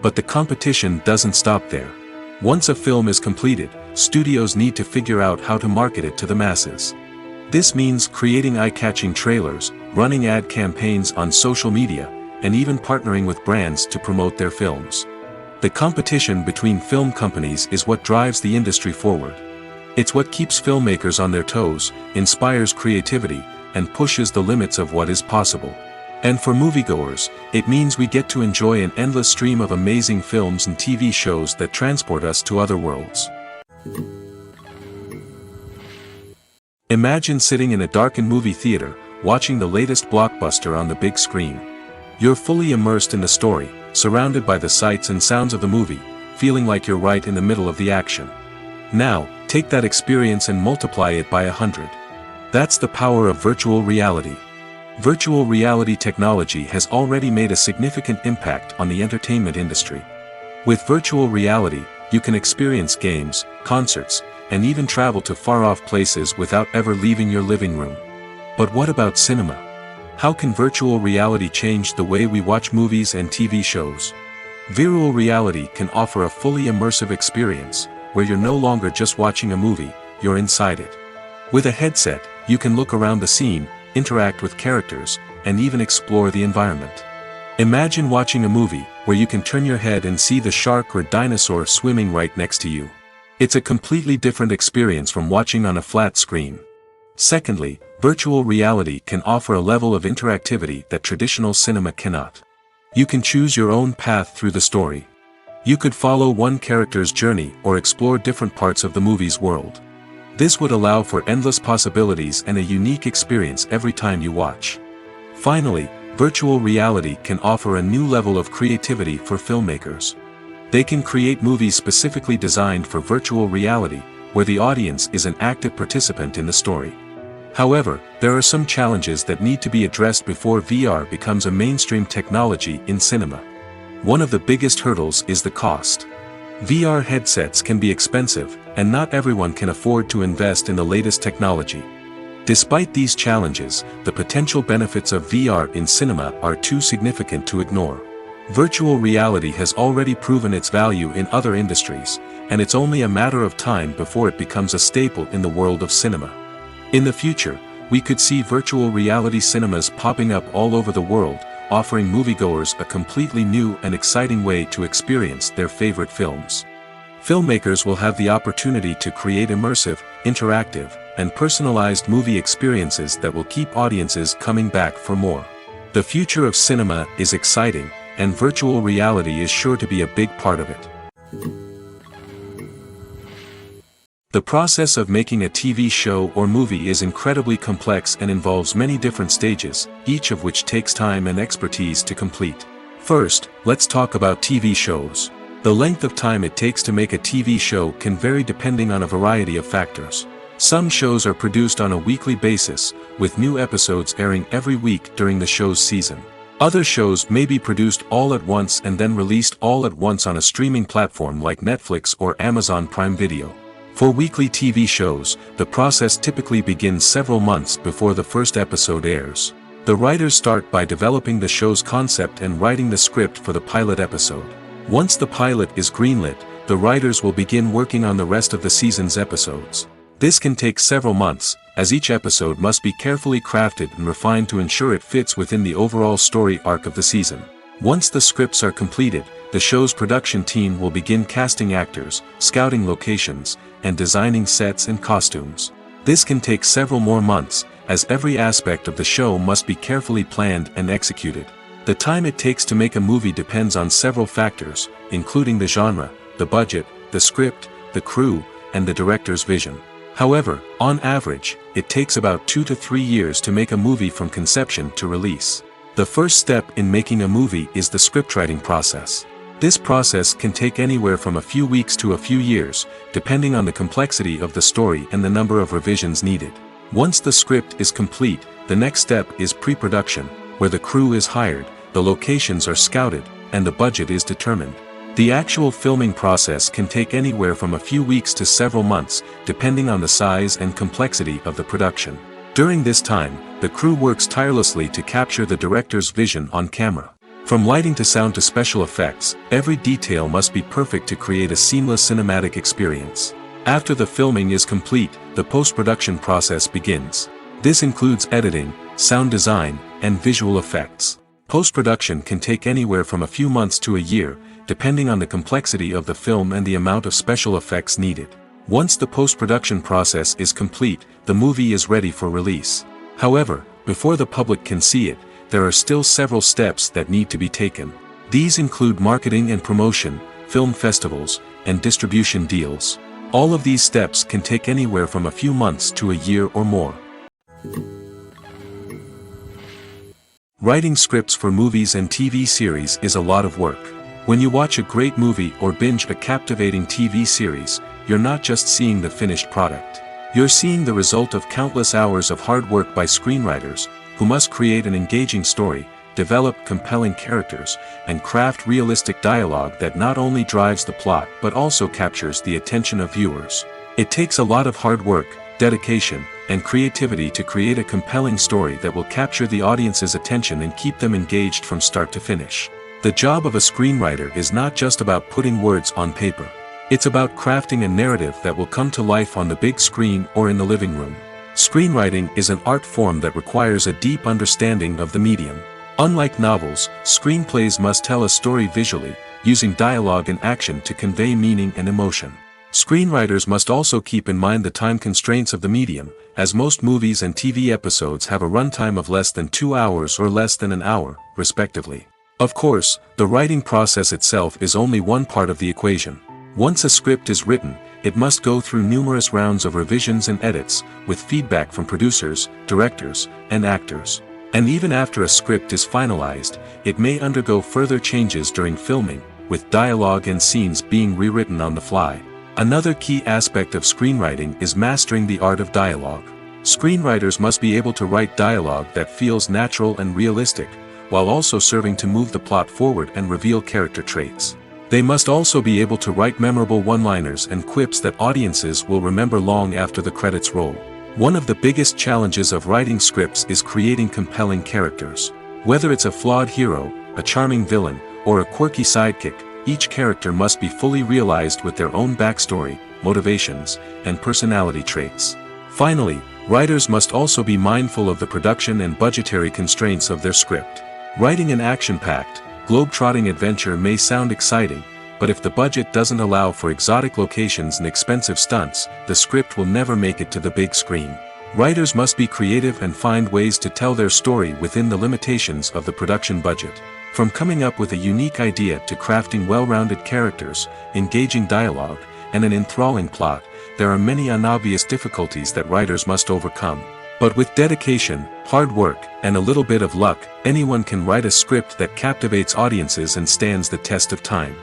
But the competition doesn't stop there. Once a film is completed, studios need to figure out how to market it to the masses. This means creating eye-catching trailers, running ad campaigns on social media, and even partnering with brands to promote their films. The competition between film companies is what drives the industry forward. It's what keeps filmmakers on their toes, inspires creativity, and pushes the limits of what is possible. And for moviegoers, it means we get to enjoy an endless stream of amazing films and TV shows that transport us to other worlds. Imagine sitting in a darkened movie theater, watching the latest blockbuster on the big screen. You're fully immersed in the story, surrounded by the sights and sounds of the movie, feeling like you're right in the middle of the action. Now, take that experience and multiply it by 100. That's the power of virtual reality. Virtual reality technology has already made a significant impact on the entertainment industry. With virtual reality, you can experience games, concerts, and even travel to far-off places without ever leaving your living room. But what about cinema? How can virtual reality change the way we watch movies and TV shows? Virtual reality can offer a fully immersive experience, where you're no longer just watching a movie, you're inside it. With a headset, you can look around the scene, interact with characters, and even explore the environment. Imagine watching a movie, where you can turn your head and see the shark or dinosaur swimming right next to you. It's a completely different experience from watching on a flat screen. Secondly, virtual reality can offer a level of interactivity that traditional cinema cannot. You can choose your own path through the story. You could follow one character's journey or explore different parts of the movie's world. This would allow for endless possibilities and a unique experience every time you watch. Finally, virtual reality can offer a new level of creativity for filmmakers. They can create movies specifically designed for virtual reality, where the audience is an active participant in the story. However, there are some challenges that need to be addressed before VR becomes a mainstream technology in cinema. One of the biggest hurdles is the cost. VR headsets can be expensive, and not everyone can afford to invest in the latest technology. Despite these challenges, the potential benefits of VR in cinema are too significant to ignore. Virtual reality has already proven its value in other industries, and it's only a matter of time before it becomes a staple in the world of cinema. In the future, we could see virtual reality cinemas popping up all over the world, offering moviegoers a completely new and exciting way to experience their favorite films. Filmmakers will have the opportunity to create immersive, interactive, and personalized movie experiences that will keep audiences coming back for more. The future of cinema is exciting, and virtual reality is sure to be a big part of it. The process of making a TV show or movie is incredibly complex and involves many different stages, each of which takes time and expertise to complete. First, let's talk about TV shows. The length of time it takes to make a TV show can vary depending on a variety of factors. Some shows are produced on a weekly basis, with new episodes airing every week during the show's season. Other shows may be produced all at once and then released all at once on a streaming platform like Netflix or Amazon Prime Video. For weekly TV shows, the process typically begins several months before the first episode airs. The writers start by developing the show's concept and writing the script for the pilot episode. Once the pilot is greenlit, the writers will begin working on the rest of the season's episodes. This can take several months, as each episode must be carefully crafted and refined to ensure it fits within the overall story arc of the season. Once the scripts are completed, the show's production team will begin casting actors, scouting locations, and designing sets and costumes. This can take several more months, as every aspect of the show must be carefully planned and executed. The time it takes to make a movie depends on several factors, including the genre, the budget, the script, the crew, and the director's vision. However, on average, it takes about 2 to 3 years to make a movie from conception to release. The first step in making a movie is the scriptwriting process. This process can take anywhere from a few weeks to a few years, depending on the complexity of the story and the number of revisions needed. Once the script is complete, the next step is pre-production, where the crew is hired, the locations are scouted, and the budget is determined. The actual filming process can take anywhere from a few weeks to several months, depending on the size and complexity of the production. During this time, the crew works tirelessly to capture the director's vision on camera. From lighting to sound to special effects, every detail must be perfect to create a seamless cinematic experience. After the filming is complete, the post-production process begins. This includes editing, sound design, and visual effects. Post-production can take anywhere from a few months to a year, depending on the complexity of the film and the amount of special effects needed. Once the post-production process is complete, the movie is ready for release. However, before the public can see it, there are still several steps that need to be taken. These include marketing and promotion, film festivals, and distribution deals. All of these steps can take anywhere from a few months to a year or more. Writing scripts for movies and TV series is a lot of work. When you watch a great movie or binge a captivating TV series, you're not just seeing the finished product. You're seeing the result of countless hours of hard work by screenwriters, who must create an engaging story, develop compelling characters, and craft realistic dialogue that not only drives the plot but also captures the attention of viewers. It takes a lot of hard work, dedication, and creativity to create a compelling story that will capture the audience's attention and keep them engaged from start to finish. The job of a screenwriter is not just about putting words on paper. It's about crafting a narrative that will come to life on the big screen or in the living room. Screenwriting is an art form that requires a deep understanding of the medium. Unlike novels, screenplays must tell a story visually, using dialogue and action to convey meaning and emotion. Screenwriters must also keep in mind the time constraints of the medium, as most movies and TV episodes have a runtime of less than 2 hours or less than an hour, respectively. Of course, the writing process itself is only one part of the equation. Once a script is written, it must go through numerous rounds of revisions and edits, with feedback from producers, directors, and actors. And even after a script is finalized, it may undergo further changes during filming, with dialogue and scenes being rewritten on the fly. Another key aspect of screenwriting is mastering the art of dialogue. Screenwriters must be able to write dialogue that feels natural and realistic, while also serving to move the plot forward and reveal character traits. They must also be able to write memorable one-liners and quips that audiences will remember long after the credits roll. One of the biggest challenges of writing scripts is creating compelling characters. Whether it's a flawed hero, a charming villain, or a quirky sidekick, each character must be fully realized with their own backstory, motivations, and personality traits. Finally, writers must also be mindful of the production and budgetary constraints of their script. Writing an action-packed, globe-trotting adventure may sound exciting, but if the budget doesn't allow for exotic locations and expensive stunts, the script will never make it to the big screen. Writers must be creative and find ways to tell their story within the limitations of the production budget. From coming up with a unique idea to crafting well-rounded characters, engaging dialogue, and an enthralling plot, there are many unobvious difficulties that writers must overcome. But with dedication, hard work, and a little bit of luck, anyone can write a script that captivates audiences and stands the test of time.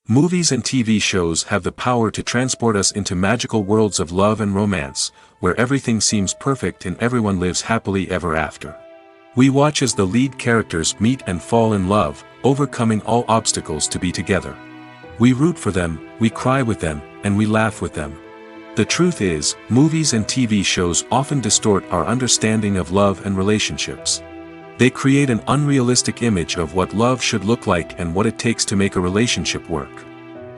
Movies and TV shows have the power to transport us into magical worlds of love and romance, where everything seems perfect and everyone lives happily ever after. We watch as the lead characters meet and fall in love, overcoming all obstacles to be together. We root for them, we cry with them, and we laugh with them. The truth is, movies and TV shows often distort our understanding of love and relationships. They create an unrealistic image of what love should look like and what it takes to make a relationship work.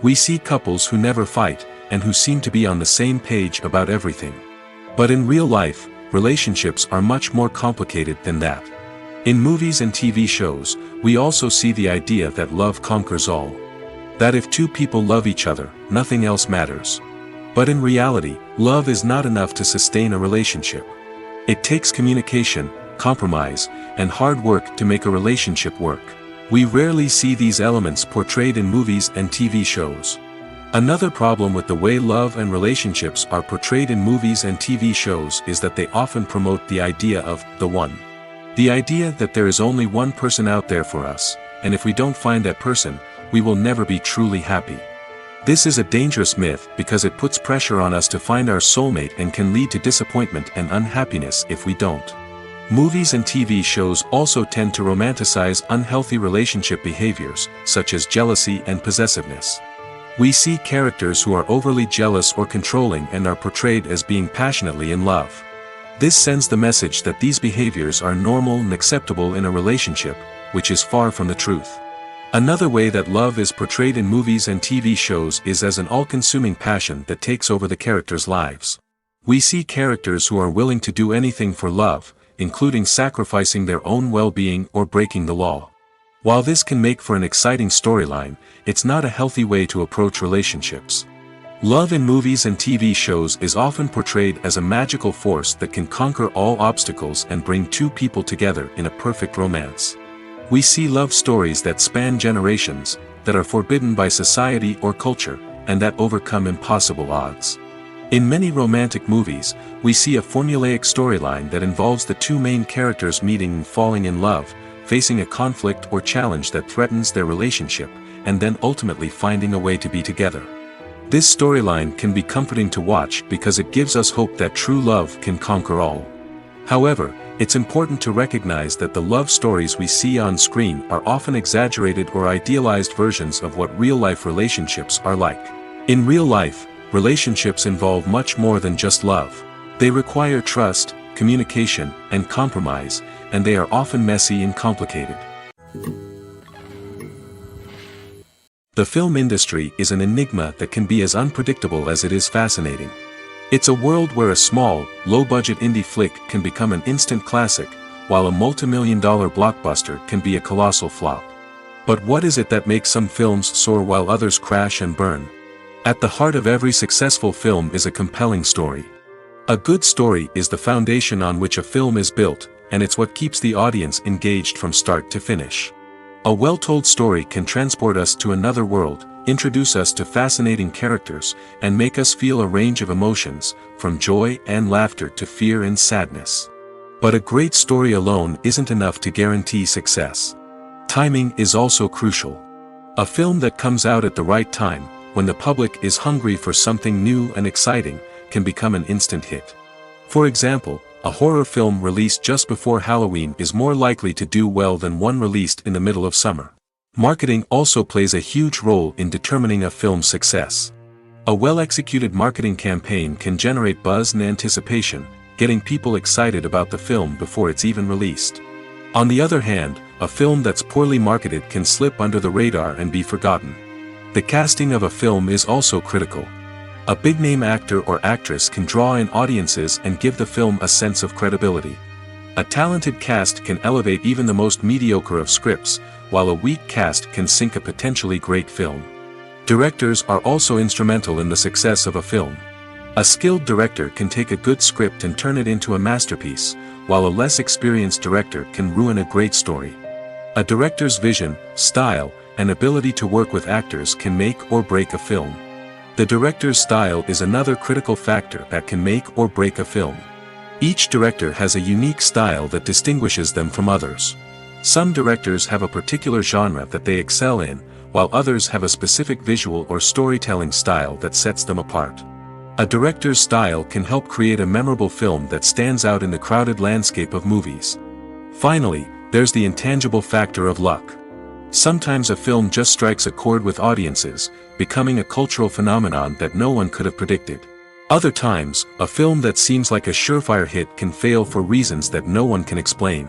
We see couples who never fight, and who seem to be on the same page about everything. But in real life, relationships are much more complicated than that. In movies and TV shows, we also see the idea that love conquers all. That if two people love each other, nothing else matters. But in reality, love is not enough to sustain a relationship. It takes communication, compromise, and hard work to make a relationship work. We rarely see these elements portrayed in movies and TV shows. Another problem with the way love and relationships are portrayed in movies and TV shows is that they often promote the idea of the one. The idea that there is only one person out there for us, and if we don't find that person, we will never be truly happy. This is a dangerous myth because it puts pressure on us to find our soulmate and can lead to disappointment and unhappiness if we don't. Movies and TV shows also tend to romanticize unhealthy relationship behaviors, such as jealousy and possessiveness. We see characters who are overly jealous or controlling and are portrayed as being passionately in love. This sends the message that these behaviors are normal and acceptable in a relationship, which is far from the truth. Another way that love is portrayed in movies and TV shows is as an all-consuming passion that takes over the characters' lives. We see characters who are willing to do anything for love, including sacrificing their own well-being or breaking the law. While this can make for an exciting storyline, it's not a healthy way to approach relationships. Love in movies and TV shows is often portrayed as a magical force that can conquer all obstacles and bring two people together in a perfect romance. We see love stories that span generations, that are forbidden by society or culture, and that overcome impossible odds. In many romantic movies, we see a formulaic storyline that involves the two main characters meeting and falling in love, facing a conflict or challenge that threatens their relationship, and then ultimately finding a way to be together. This storyline can be comforting to watch because it gives us hope that true love can conquer all. However, it's important to recognize that the love stories we see on screen are often exaggerated or idealized versions of what real-life relationships are like. In real life, relationships involve much more than just love. They require trust, communication, and compromise, and they are often messy and complicated. The film industry is an enigma that can be as unpredictable as it is fascinating. It's a world where a small, low-budget indie flick can become an instant classic, while a multi-million-dollar blockbuster can be a colossal flop. But what is it that makes some films soar while others crash and burn? At the heart of every successful film is a compelling story. A good story is the foundation on which a film is built, and it's what keeps the audience engaged from start to finish. A well-told story can transport us to another world, introduce us to fascinating characters, and make us feel a range of emotions, from joy and laughter to fear and sadness. But a great story alone isn't enough to guarantee success. Timing is also crucial. A film that comes out at the right time, when the public is hungry for something new and exciting, can become an instant hit. For example, a horror film released just before Halloween is more likely to do well than one released in the middle of summer. Marketing also plays a huge role in determining a film's success. A well-executed marketing campaign can generate buzz and anticipation, getting people excited about the film before it's even released. On the other hand, a film that's poorly marketed can slip under the radar and be forgotten. The casting of a film is also critical. A big-name actor or actress can draw in audiences and give the film a sense of credibility. A talented cast can elevate even the most mediocre of scripts, while a weak cast can sink a potentially great film. Directors are also instrumental in the success of a film. A skilled director can take a good script and turn it into a masterpiece, while a less experienced director can ruin a great story. A director's vision, style, and ability to work with actors can make or break a film. The director's style is another critical factor that can make or break a film. Each director has a unique style that distinguishes them from others. Some directors have a particular genre that they excel in, while others have a specific visual or storytelling style that sets them apart. A director's style can help create a memorable film that stands out in the crowded landscape of movies. Finally, there's the intangible factor of luck. Sometimes a film just strikes a chord with audiences, becoming a cultural phenomenon that no one could have predicted. Other times, a film that seems like a surefire hit can fail for reasons that no one can explain.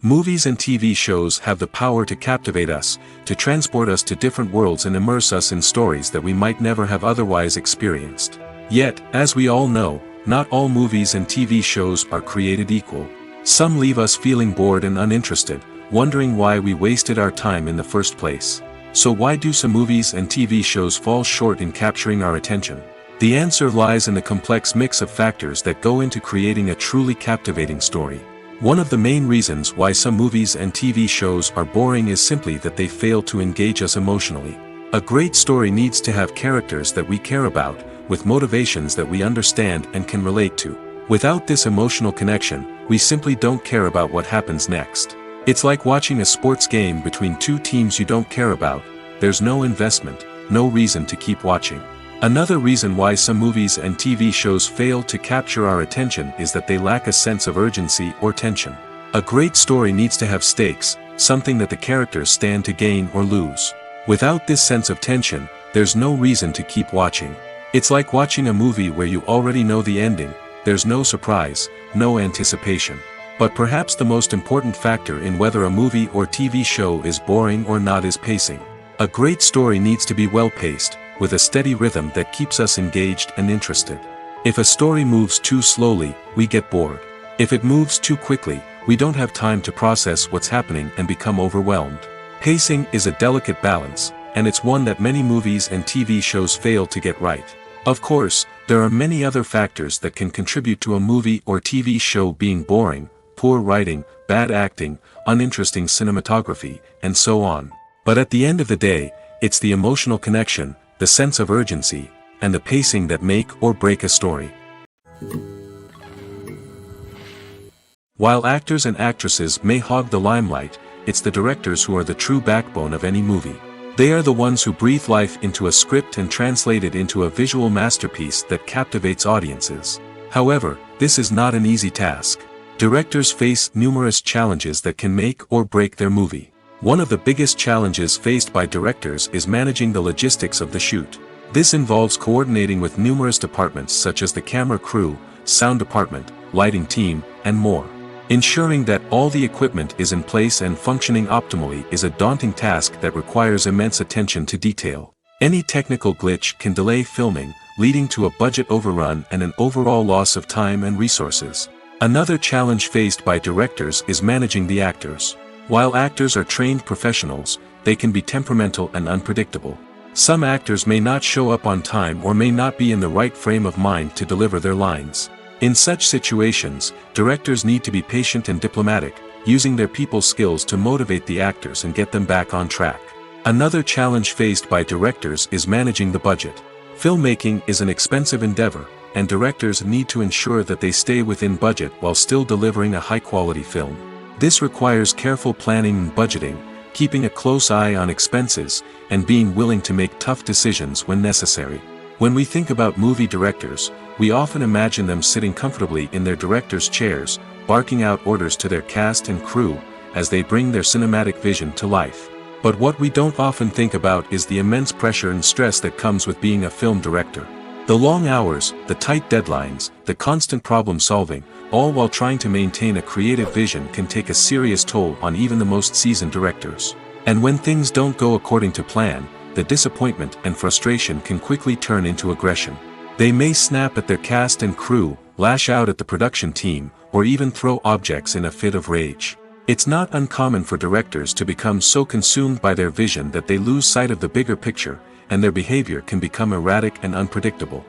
Movies and TV shows have the power to captivate us, to transport us to different worlds and immerse us in stories that we might never have otherwise experienced. Yet, as we all know, not all movies and TV shows are created equal. Some leave us feeling bored and uninterested, wondering why we wasted our time in the first place. So why do some movies and TV shows fall short in capturing our attention? The answer lies in the complex mix of factors that go into creating a truly captivating story. One of the main reasons why some movies and TV shows are boring is simply that they fail to engage us emotionally. A great story needs to have characters that we care about, with motivations that we understand and can relate to. Without this emotional connection, we simply don't care about what happens next. It's like watching a sports game between two teams you don't care about. There's no investment, no reason to keep watching. Another reason why some movies and TV shows fail to capture our attention is that they lack a sense of urgency or tension. A great story needs to have stakes, something that the characters stand to gain or lose. Without this sense of tension, there's no reason to keep watching. It's like watching a movie where you already know the ending. There's no surprise, no anticipation. But perhaps the most important factor in whether a movie or TV show is boring or not is pacing. A great story needs to be well-paced, with a steady rhythm that keeps us engaged and interested. If a story moves too slowly, we get bored. If it moves too quickly, we don't have time to process what's happening and become overwhelmed. Pacing is a delicate balance, and it's one that many movies and TV shows fail to get right. Of course, there are many other factors that can contribute to a movie or TV show being boring: poor writing, bad acting, uninteresting cinematography, and so on. But at the end of the day, it's the emotional connection, the sense of urgency, and the pacing that make or break a story. While actors and actresses may hog the limelight, it's the directors who are the true backbone of any movie. They are the ones who breathe life into a script and translate it into a visual masterpiece that captivates audiences. However, this is not an easy task. Directors face numerous challenges that can make or break their movie. One of the biggest challenges faced by directors is managing the logistics of the shoot. This involves coordinating with numerous departments such as the camera crew, sound department, lighting team, and more. Ensuring that all the equipment is in place and functioning optimally is a daunting task that requires immense attention to detail. Any technical glitch can delay filming, leading to a budget overrun and an overall loss of time and resources. Another challenge faced by directors is managing the actors. While actors are trained professionals, they can be temperamental and unpredictable. Some actors may not show up on time or may not be in the right frame of mind to deliver their lines. In such situations, directors need to be patient and diplomatic, using their people skills to motivate the actors and get them back on track. Another challenge faced by directors is managing the budget. Filmmaking is an expensive endeavor, and directors need to ensure that they stay within budget while still delivering a high-quality film. This requires careful planning and budgeting, keeping a close eye on expenses, and being willing to make tough decisions when necessary. When we think about movie directors, we often imagine them sitting comfortably in their director's chairs, barking out orders to their cast and crew, as they bring their cinematic vision to life. But what we don't often think about is the immense pressure and stress that comes with being a film director. The long hours, the tight deadlines, the constant problem solving, all while trying to maintain a creative vision can take a serious toll on even the most seasoned directors. And when things don't go according to plan, the disappointment and frustration can quickly turn into aggression. They may snap at their cast and crew, lash out at the production team, or even throw objects in a fit of rage. It's not uncommon for directors to become so consumed by their vision that they lose sight of the bigger picture, and their behavior can become erratic and unpredictable.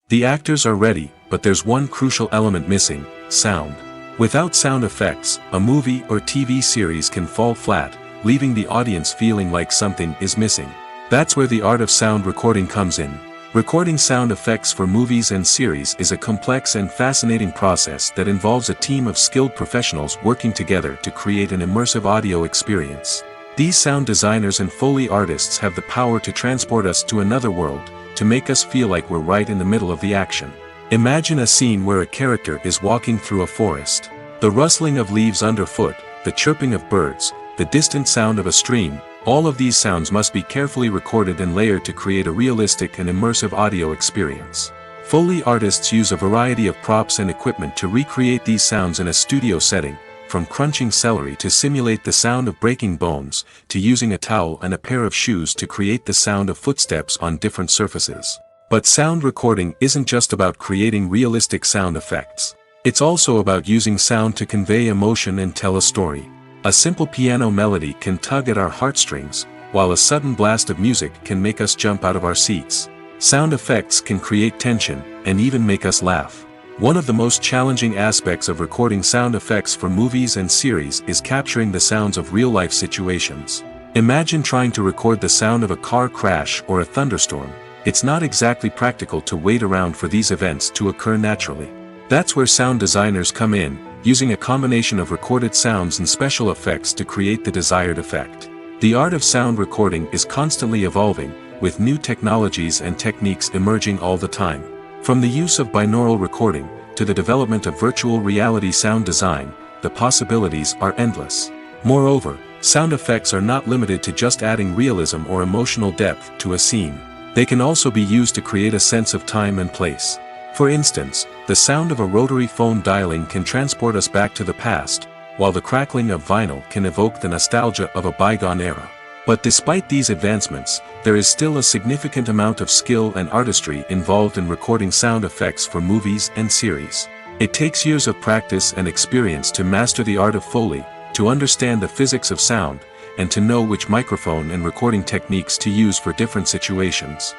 The actors are ready, but there's one crucial element missing: sound. Without sound effects, a movie or TV series can fall flat, leaving the audience feeling like something is missing. That's where the art of sound recording comes in. Recording sound effects for movies and series is a complex and fascinating process that involves a team of skilled professionals working together to create an immersive audio experience. These sound designers and Foley artists have the power to transport us to another world, to make us feel like we're right in the middle of the action. Imagine a scene where a character is walking through a forest. The rustling of leaves underfoot, the chirping of birds, the distant sound of a stream, all of these sounds must be carefully recorded and layered to create a realistic and immersive audio experience. Foley artists use a variety of props and equipment to recreate these sounds in a studio setting, from crunching celery to simulate the sound of breaking bones, to using a towel and a pair of shoes to create the sound of footsteps on different surfaces. But sound recording isn't just about creating realistic sound effects. It's also about using sound to convey emotion and tell a story. A simple piano melody can tug at our heartstrings, while a sudden blast of music can make us jump out of our seats. Sound effects can create tension, and even make us laugh. One of the most challenging aspects of recording sound effects for movies and series is capturing the sounds of real-life situations. Imagine trying to record the sound of a car crash or a thunderstorm. It's not exactly practical to wait around for these events to occur naturally. That's where sound designers come in, using a combination of recorded sounds and special effects to create the desired effect. The art of sound recording is constantly evolving, with new technologies and techniques emerging all the time. From the use of binaural recording, to the development of virtual reality sound design, the possibilities are endless. Moreover, sound effects are not limited to just adding realism or emotional depth to a scene. They can also be used to create a sense of time and place. For instance, the sound of a rotary phone dialing can transport us back to the past, while the crackling of vinyl can evoke the nostalgia of a bygone era. But despite these advancements, there is still a significant amount of skill and artistry involved in recording sound effects for movies and series. It takes years of practice and experience to master the art of Foley, to understand the physics of sound, and to know which microphone and recording techniques to use for different situations.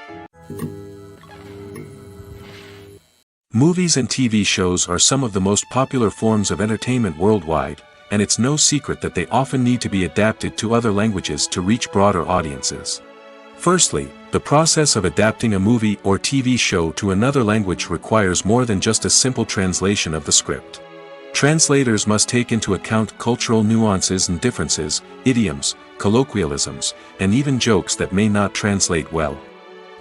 Movies and TV shows are some of the most popular forms of entertainment worldwide, and it's no secret that they often need to be adapted to other languages to reach broader audiences. Firstly, the process of adapting a movie or TV show to another language requires more than just a simple translation of the script. Translators must take into account cultural nuances and differences, idioms, colloquialisms, and even jokes that may not translate well.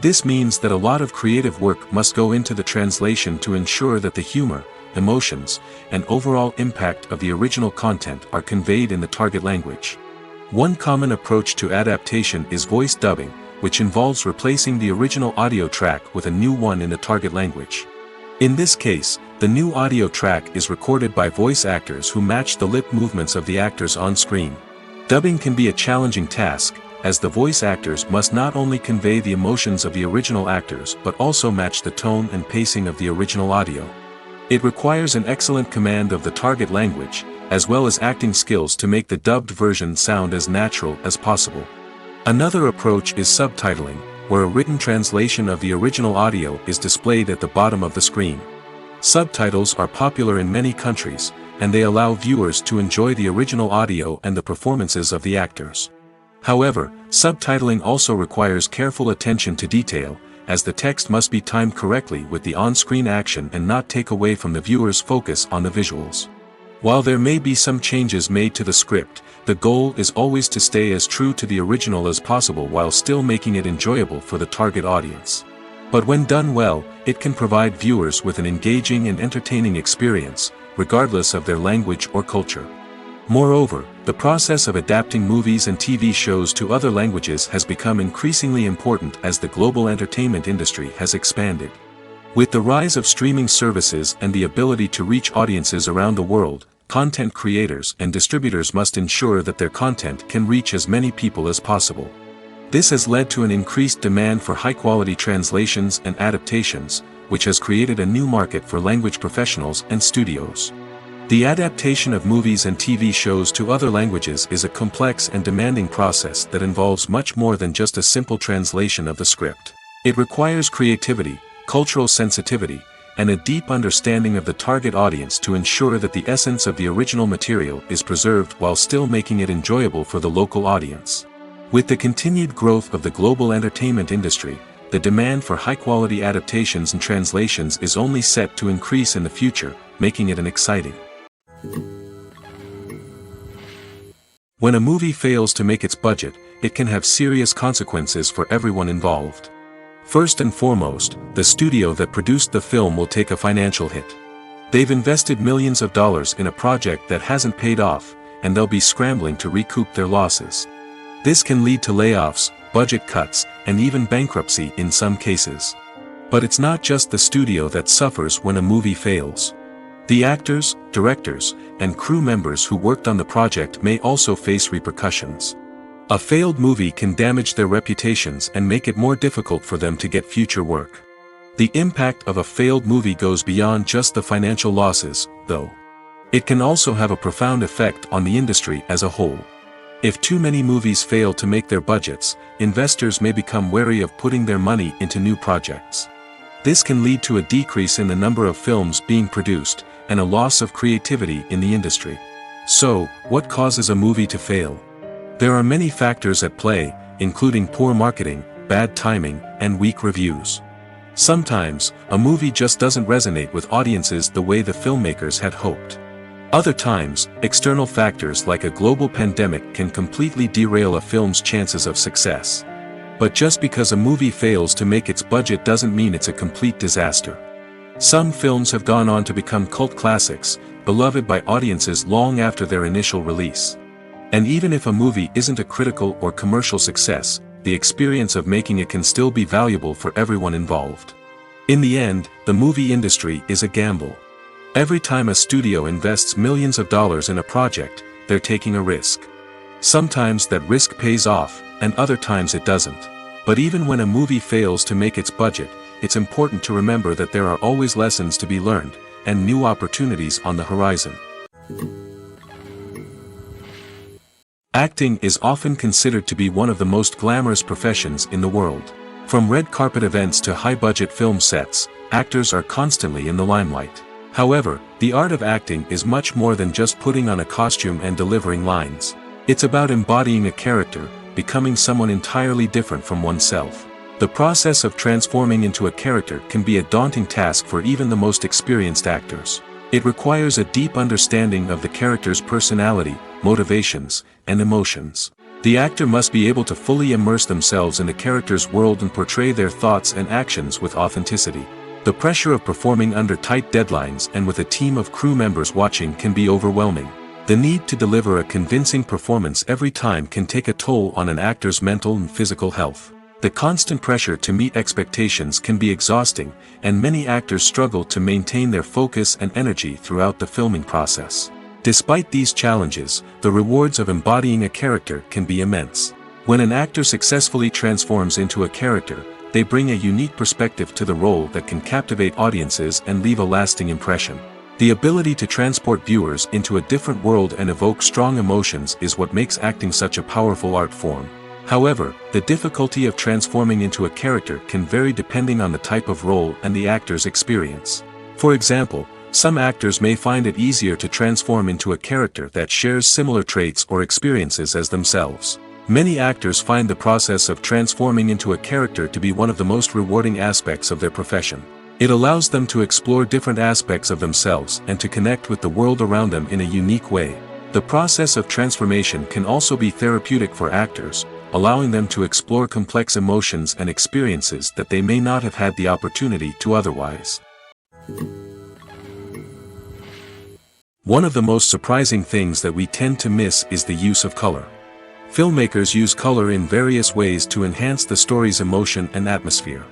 This means that a lot of creative work must go into the translation to ensure that the humor, emotions, and overall impact of the original content are conveyed in the target language. One common approach to adaptation is voice dubbing, which involves replacing the original audio track with a new one in the target language. In this case, the new audio track is recorded by voice actors who match the lip movements of the actors on screen. Dubbing can be a challenging task, as the voice actors must not only convey the emotions of the original actors but also match the tone and pacing of the original audio. It requires an excellent command of the target language, as well as acting skills to make the dubbed version sound as natural as possible. Another approach is subtitling, where a written translation of the original audio is displayed at the bottom of the screen. Subtitles are popular in many countries, and they allow viewers to enjoy the original audio and the performances of the actors. However, subtitling also requires careful attention to detail, as the text must be timed correctly with the on-screen action and not take away from the viewer's focus on the visuals. While there may be some changes made to the script, the goal is always to stay as true to the original as possible while still making it enjoyable for the target audience. But when done well, it can provide viewers with an engaging and entertaining experience, regardless of their language or culture. Moreover, the process of adapting movies and TV shows to other languages has become increasingly important as the global entertainment industry has expanded. With the rise of streaming services and the ability to reach audiences around the world, content creators and distributors must ensure that their content can reach as many people as possible. This has led to an increased demand for high-quality translations and adaptations, which has created a new market for language professionals and studios. The adaptation of movies and TV shows to other languages is a complex and demanding process that involves much more than just a simple translation of the script. It requires creativity, cultural sensitivity, and a deep understanding of the target audience to ensure that the essence of the original material is preserved while still making it enjoyable for the local audience. With the continued growth of the global entertainment industry, the demand for high-quality adaptations and translations is only set to increase in the future, making it an exciting. When a movie fails to make its budget, it can have serious consequences for everyone involved. First and foremost, the studio that produced the film will take a financial hit. They've invested millions of dollars in a project that hasn't paid off, and they'll be scrambling to recoup their losses. This can lead to layoffs, budget cuts, and even bankruptcy in some cases. But it's not just the studio that suffers when a movie fails. The actors, directors, and crew members who worked on the project may also face repercussions. A failed movie can damage their reputations and make it more difficult for them to get future work. The impact of a failed movie goes beyond just the financial losses, though. It can also have a profound effect on the industry as a whole. If too many movies fail to make their budgets, investors may become wary of putting their money into new projects. This can lead to a decrease in the number of films being produced, and a loss of creativity in the industry. So, what causes a movie to fail? There are many factors at play, including poor marketing, bad timing, and weak reviews. Sometimes, a movie just doesn't resonate with audiences the way the filmmakers had hoped. Other times, external factors like a global pandemic can completely derail a film's chances of success. But just because a movie fails to make its budget doesn't mean it's a complete disaster. Some films have gone on to become cult classics, beloved by audiences long after their initial release. And even if a movie isn't a critical or commercial success, the experience of making it can still be valuable for everyone involved. In the end, the movie industry is a gamble. Every time a studio invests millions of dollars in a project, they're taking a risk. Sometimes that risk pays off, and other times it doesn't. But even when a movie fails to make its budget, it's important to remember that there are always lessons to be learned, and new opportunities on the horizon. Acting is often considered to be one of the most glamorous professions in the world. From red carpet events to high-budget film sets, actors are constantly in the limelight. However, the art of acting is much more than just putting on a costume and delivering lines. It's about embodying a character, becoming someone entirely different from oneself. The process of transforming into a character can be a daunting task for even the most experienced actors. It requires a deep understanding of the character's personality, motivations, and emotions. The actor must be able to fully immerse themselves in the character's world and portray their thoughts and actions with authenticity. The pressure of performing under tight deadlines and with a team of crew members watching can be overwhelming. The need to deliver a convincing performance every time can take a toll on an actor's mental and physical health. The constant pressure to meet expectations can be exhausting, and many actors struggle to maintain their focus and energy throughout the filming process. Despite these challenges, the rewards of embodying a character can be immense. When an actor successfully transforms into a character, they bring a unique perspective to the role that can captivate audiences and leave a lasting impression. The ability to transport viewers into a different world and evoke strong emotions is what makes acting such a powerful art form. However, the difficulty of transforming into a character can vary depending on the type of role and the actor's experience. For example, some actors may find it easier to transform into a character that shares similar traits or experiences as themselves. Many actors find the process of transforming into a character to be one of the most rewarding aspects of their profession. It allows them to explore different aspects of themselves and to connect with the world around them in a unique way. The process of transformation can also be therapeutic for actors, allowing them to explore complex emotions and experiences that they may not have had the opportunity to otherwise. One of the most surprising things that we tend to miss is the use of color. Filmmakers use color in various ways to enhance the story's emotion and atmosphere.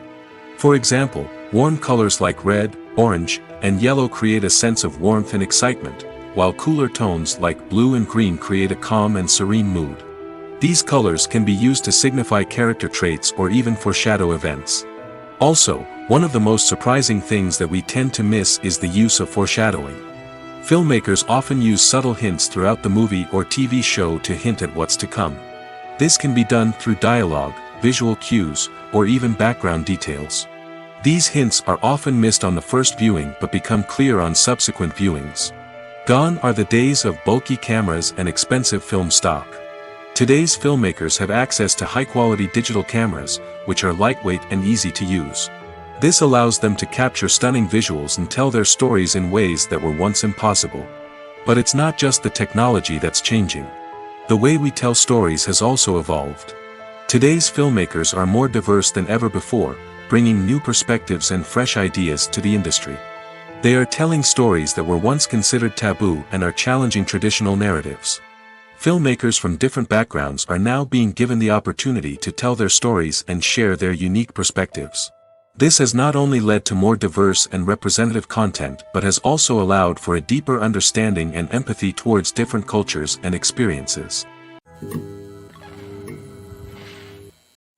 For example, warm colors like red, orange, and yellow create a sense of warmth and excitement, while cooler tones like blue and green create a calm and serene mood. These colors can be used to signify character traits or even foreshadow events. Also, one of the most surprising things that we tend to miss is the use of foreshadowing. Filmmakers often use subtle hints throughout the movie or TV show to hint at what's to come. This can be done through dialogue, visual cues, or even background details. These hints are often missed on the first viewing but become clear on subsequent viewings. Gone are the days of bulky cameras and expensive film stock. Today's filmmakers have access to high-quality digital cameras, which are lightweight and easy to use. This allows them to capture stunning visuals and tell their stories in ways that were once impossible. But it's not just the technology that's changing. The way we tell stories has also evolved. Today's filmmakers are more diverse than ever before, bringing new perspectives and fresh ideas to the industry. They are telling stories that were once considered taboo and are challenging traditional narratives. Filmmakers from different backgrounds are now being given the opportunity to tell their stories and share their unique perspectives. This has not only led to more diverse and representative content but has also allowed for a deeper understanding and empathy towards different cultures and experiences.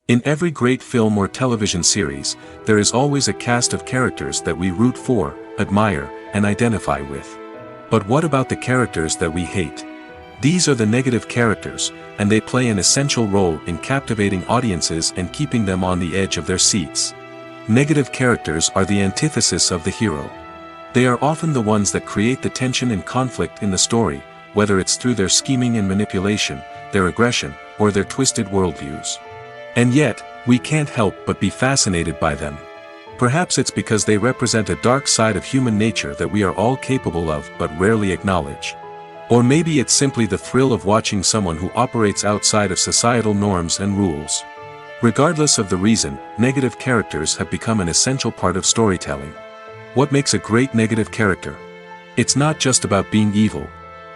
In every great film or television series, there is always a cast of characters that we root for, admire, and identify with. But what about the characters that we hate? These are the negative characters, and they play an essential role in captivating audiences and keeping them on the edge of their seats. Negative characters are the antithesis of the hero. They are often the ones that create the tension and conflict in the story, whether it's through their scheming and manipulation, their aggression, or their twisted worldviews. And yet, we can't help but be fascinated by them. Perhaps it's because they represent a dark side of human nature that we are all capable of but rarely acknowledge. Or maybe it's simply the thrill of watching someone who operates outside of societal norms and rules. Regardless of the reason, negative characters have become an essential part of storytelling. What makes a great negative character? It's not just about being evil.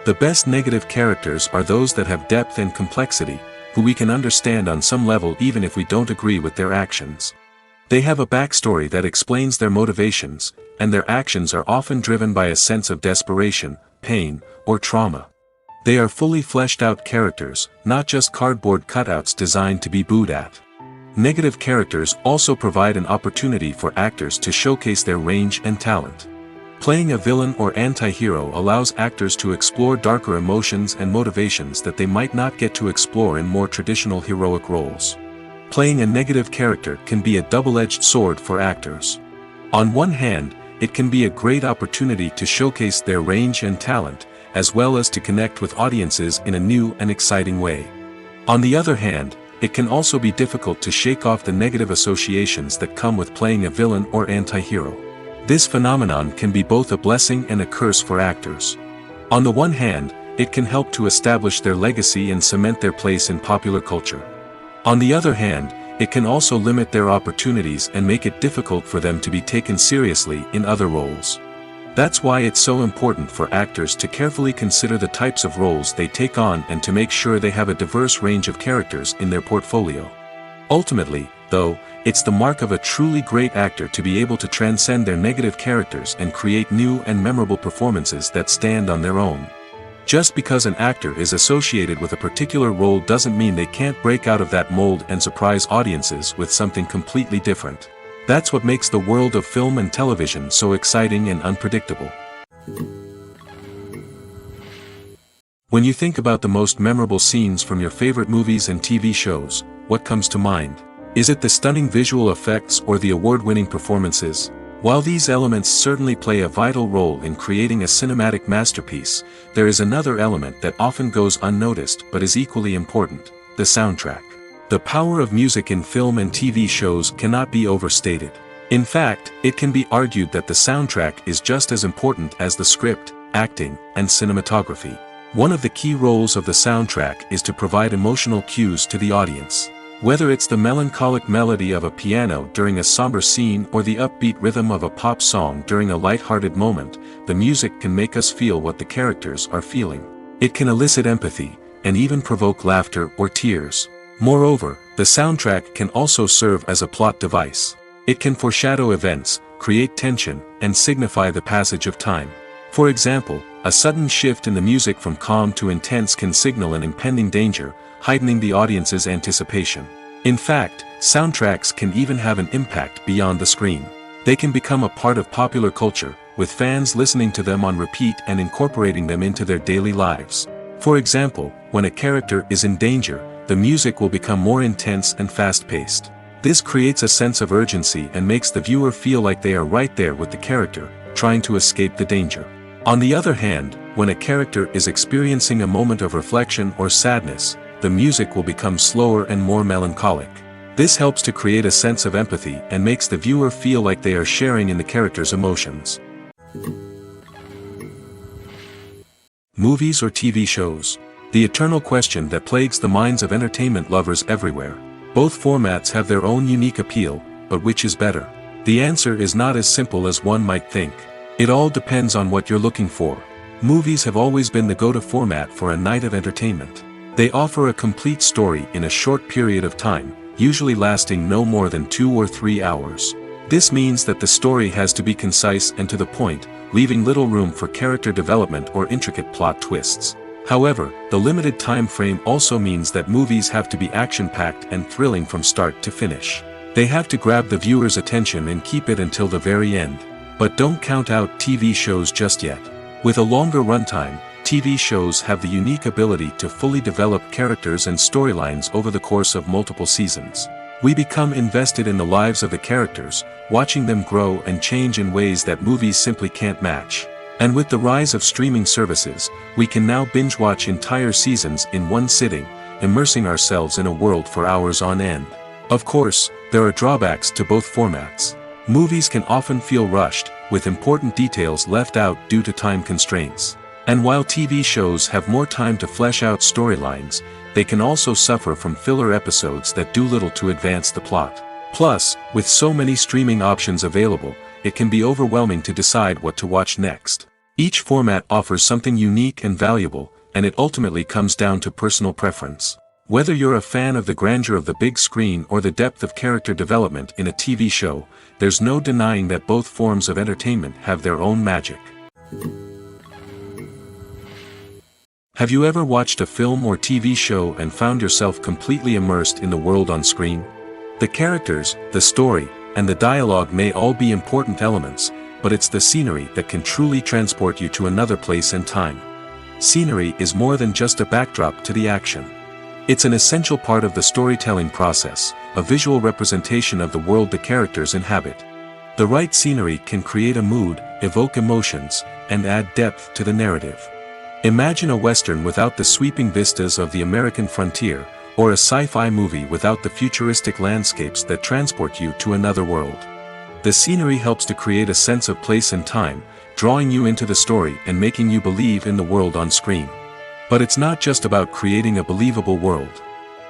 The best negative characters are those that have depth and complexity, who we can understand on some level even if we don't agree with their actions. They have a backstory that explains their motivations, and their actions are often driven by a sense of desperation, pain, or trauma. They are fully fleshed out characters, not just cardboard cutouts designed to be booed at. Negative characters also provide an opportunity for actors to showcase their range and talent. Playing a villain or anti-hero allows actors to explore darker emotions and motivations that they might not get to explore in more traditional heroic roles. Playing a negative character can be a double-edged sword for actors. On one hand, it can be a great opportunity to showcase their range and talent, as well as to connect with audiences in a new and exciting way. On the other hand, it can also be difficult to shake off the negative associations that come with playing a villain or anti-hero. This phenomenon can be both a blessing and a curse for actors. On the one hand, it can help to establish their legacy and cement their place in popular culture. On the other hand, it can also limit their opportunities and make it difficult for them to be taken seriously in other roles. That's why it's so important for actors to carefully consider the types of roles they take on and to make sure they have a diverse range of characters in their portfolio. Ultimately, though, it's the mark of a truly great actor to be able to transcend their negative characters and create new and memorable performances that stand on their own. Just because an actor is associated with a particular role doesn't mean they can't break out of that mold and surprise audiences with something completely different. That's what makes the world of film and television so exciting and unpredictable. When you think about the most memorable scenes from your favorite movies and TV shows, what comes to mind? Is it the stunning visual effects or the award-winning performances? While these elements certainly play a vital role in creating a cinematic masterpiece, there is another element that often goes unnoticed but is equally important: the soundtrack. The power of music in film and TV shows cannot be overstated. In fact, it can be argued that the soundtrack is just as important as the script, acting, and cinematography. One of the key roles of the soundtrack is to provide emotional cues to the audience. Whether it's the melancholic melody of a piano during a somber scene or the upbeat rhythm of a pop song during a light-hearted moment, the music can make us feel what the characters are feeling. It can elicit empathy, and even provoke laughter or tears. Moreover, the soundtrack can also serve as a plot device. It can foreshadow events, create tension, and signify the passage of time. For example, a sudden shift in the music from calm to intense can signal an impending danger, heightening the audience's anticipation. In fact, soundtracks can even have an impact beyond the screen. They can become a part of popular culture, with fans listening to them on repeat and incorporating them into their daily lives. For example, when a character is in danger, the music will become more intense and fast-paced. This creates a sense of urgency and makes the viewer feel like they are right there with the character, trying to escape the danger. On the other hand, when a character is experiencing a moment of reflection or sadness, the music will become slower and more melancholic. This helps to create a sense of empathy and makes the viewer feel like they are sharing in the character's emotions. Movies or TV shows? The eternal question that plagues the minds of entertainment lovers everywhere. Both formats have their own unique appeal, but which is better? The answer is not as simple as one might think. It all depends on what you're looking for. Movies have always been the go-to format for a night of entertainment. They offer a complete story in a short period of time, usually lasting no more than 2 or 3 hours. This means that the story has to be concise and to the point, leaving little room for character development or intricate plot twists. However, the limited time frame also means that movies have to be action-packed and thrilling from start to finish. They have to grab the viewer's attention and keep it until the very end. But don't count out TV shows just yet. With a longer runtime, TV shows have the unique ability to fully develop characters and storylines over the course of multiple seasons. We become invested in the lives of the characters, watching them grow and change in ways that movies simply can't match. And with the rise of streaming services, we can now binge-watch entire seasons in one sitting, immersing ourselves in a world for hours on end. Of course, there are drawbacks to both formats. Movies can often feel rushed, with important details left out due to time constraints. And while TV shows have more time to flesh out storylines, they can also suffer from filler episodes that do little to advance the plot. Plus, with so many streaming options available, it can be overwhelming to decide what to watch next. Each format offers something unique and valuable, and it ultimately comes down to personal preference. Whether you're a fan of the grandeur of the big screen or the depth of character development in a TV show, there's no denying that both forms of entertainment have their own magic. Have you ever watched a film or TV show and found yourself completely immersed in the world on screen? The characters, the story, and the dialogue may all be important elements, but it's the scenery that can truly transport you to another place and time. Scenery is more than just a backdrop to the action. It's an essential part of the storytelling process, a visual representation of the world the characters inhabit. The right scenery can create a mood, evoke emotions, and add depth to the narrative. Imagine a Western without the sweeping vistas of the American frontier, or a sci-fi movie without the futuristic landscapes that transport you to another world. The scenery helps to create a sense of place and time, drawing you into the story and making you believe in the world on screen. But it's not just about creating a believable world.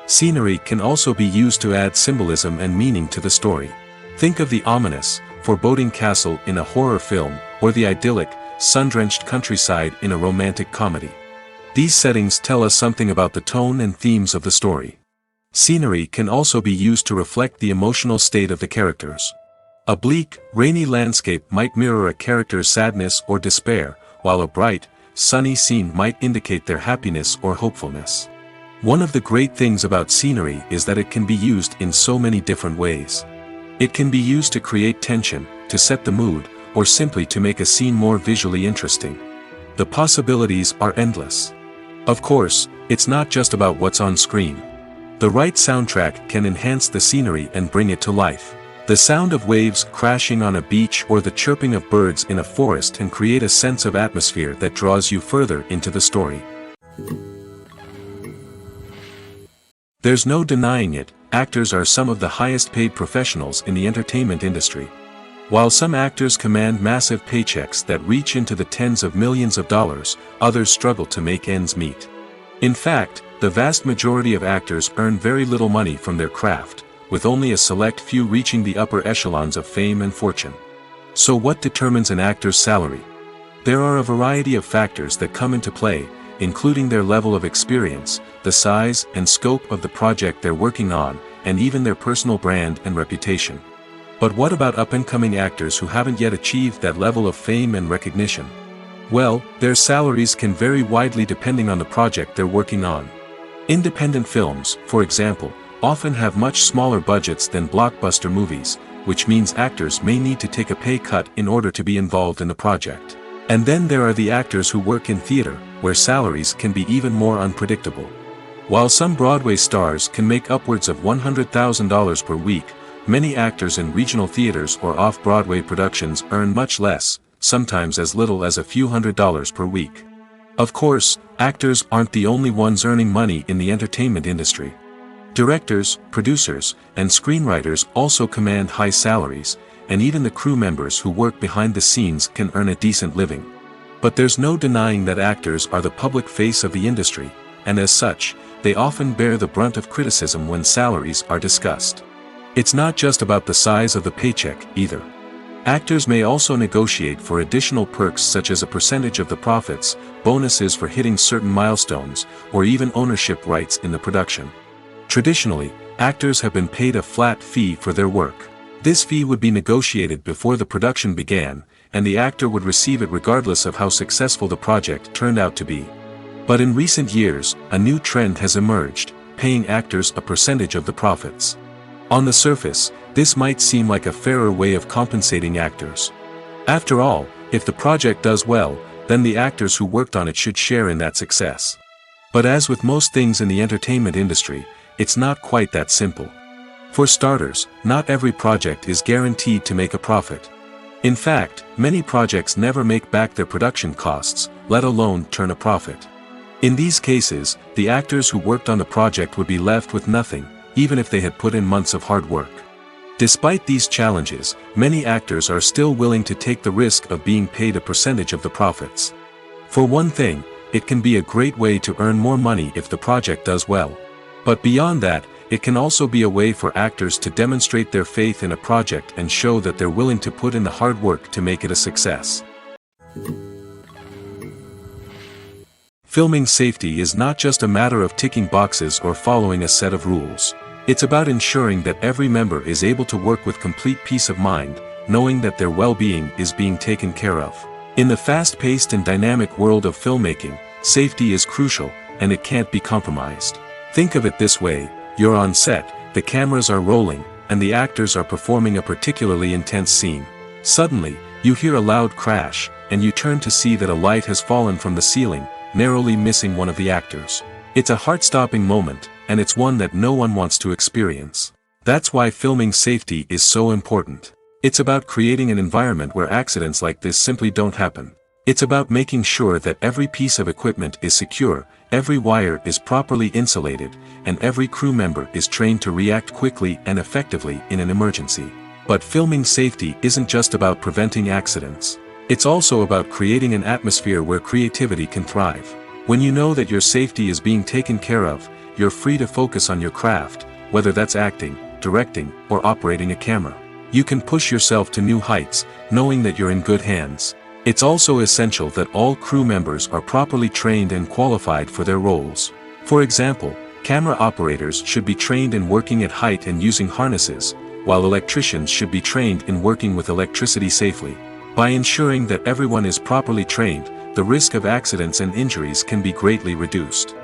Scenery can also be used to add symbolism and meaning to the story. Think of the ominous, foreboding castle in a horror film, or the idyllic, sun-drenched countryside in a romantic comedy. These settings tell us something about the tone and themes of the story. Scenery can also be used to reflect the emotional state of the characters. A bleak, rainy landscape might mirror a character's sadness or despair, while a bright, sunny scene might indicate their happiness or hopefulness. One of the great things about scenery is that it can be used in so many different ways. It can be used to create tension, to set the mood, or simply to make a scene more visually interesting. The possibilities are endless. Of course, it's not just about what's on screen. The right soundtrack can enhance the scenery and bring it to life. The sound of waves crashing on a beach or the chirping of birds in a forest can create a sense of atmosphere that draws you further into the story. There's no denying it, actors are some of the highest paid professionals in the entertainment industry. While some actors command massive paychecks that reach into the tens of millions of dollars, others struggle to make ends meet. In fact, the vast majority of actors earn very little money from their craft, with only a select few reaching the upper echelons of fame and fortune. So what determines an actor's salary? There are a variety of factors that come into play, including their level of experience, the size and scope of the project they're working on, and even their personal brand and reputation. But what about up-and-coming actors who haven't yet achieved that level of fame and recognition? Well, their salaries can vary widely depending on the project they're working on. Independent films, for example, often have much smaller budgets than blockbuster movies, which means actors may need to take a pay cut in order to be involved in the project. And then there are the actors who work in theater, where salaries can be even more unpredictable. While some Broadway stars can make upwards of $100,000 per week, many actors in regional theaters or off-Broadway productions earn much less, sometimes as little as a few $100s per week. Of course, actors aren't the only ones earning money in the entertainment industry. Directors, producers, and screenwriters also command high salaries, and even the crew members who work behind the scenes can earn a decent living. But there's no denying that actors are the public face of the industry, and as such, they often bear the brunt of criticism when salaries are discussed. It's not just about the size of the paycheck, either. Actors may also negotiate for additional perks such as a percentage of the profits, bonuses for hitting certain milestones, or even ownership rights in the production. Traditionally, actors have been paid a flat fee for their work. This fee would be negotiated before the production began, and the actor would receive it regardless of how successful the project turned out to be. But in recent years, a new trend has emerged, paying actors a percentage of the profits. On the surface, this might seem like a fairer way of compensating actors. After all, if the project does well, then the actors who worked on it should share in that success. But as with most things in the entertainment industry, it's not quite that simple. For starters, not every project is guaranteed to make a profit. In fact, many projects never make back their production costs, let alone turn a profit. In these cases, the actors who worked on the project would be left with nothing, even if they had put in months of hard work. Despite these challenges, many actors are still willing to take the risk of being paid a percentage of the profits. For one thing, it can be a great way to earn more money if the project does well. But beyond that, it can also be a way for actors to demonstrate their faith in a project and show that they're willing to put in the hard work to make it a success. Filming safety is not just a matter of ticking boxes or following a set of rules. It's about ensuring that every member is able to work with complete peace of mind, knowing that their well-being is being taken care of. In the fast-paced and dynamic world of filmmaking, safety is crucial, and it can't be compromised. Think of it this way: you're on set, the cameras are rolling, and the actors are performing a particularly intense scene. Suddenly, you hear a loud crash, and you turn to see that a light has fallen from the ceiling, narrowly missing one of the actors. It's a heart-stopping moment, and it's one that no one wants to experience. That's why filming safety is so important. It's about creating an environment where accidents like this simply don't happen. It's about making sure that every piece of equipment is secure, every wire is properly insulated, and every crew member is trained to react quickly and effectively in an emergency. But filming safety isn't just about preventing accidents. It's also about creating an atmosphere where creativity can thrive. When you know that your safety is being taken care of, you're free to focus on your craft, whether that's acting, directing, or operating a camera. You can push yourself to new heights, knowing that you're in good hands. It's also essential that all crew members are properly trained and qualified for their roles. For example, camera operators should be trained in working at height and using harnesses, while electricians should be trained in working with electricity safely. By ensuring that everyone is properly trained, the risk of accidents and injuries can be greatly reduced.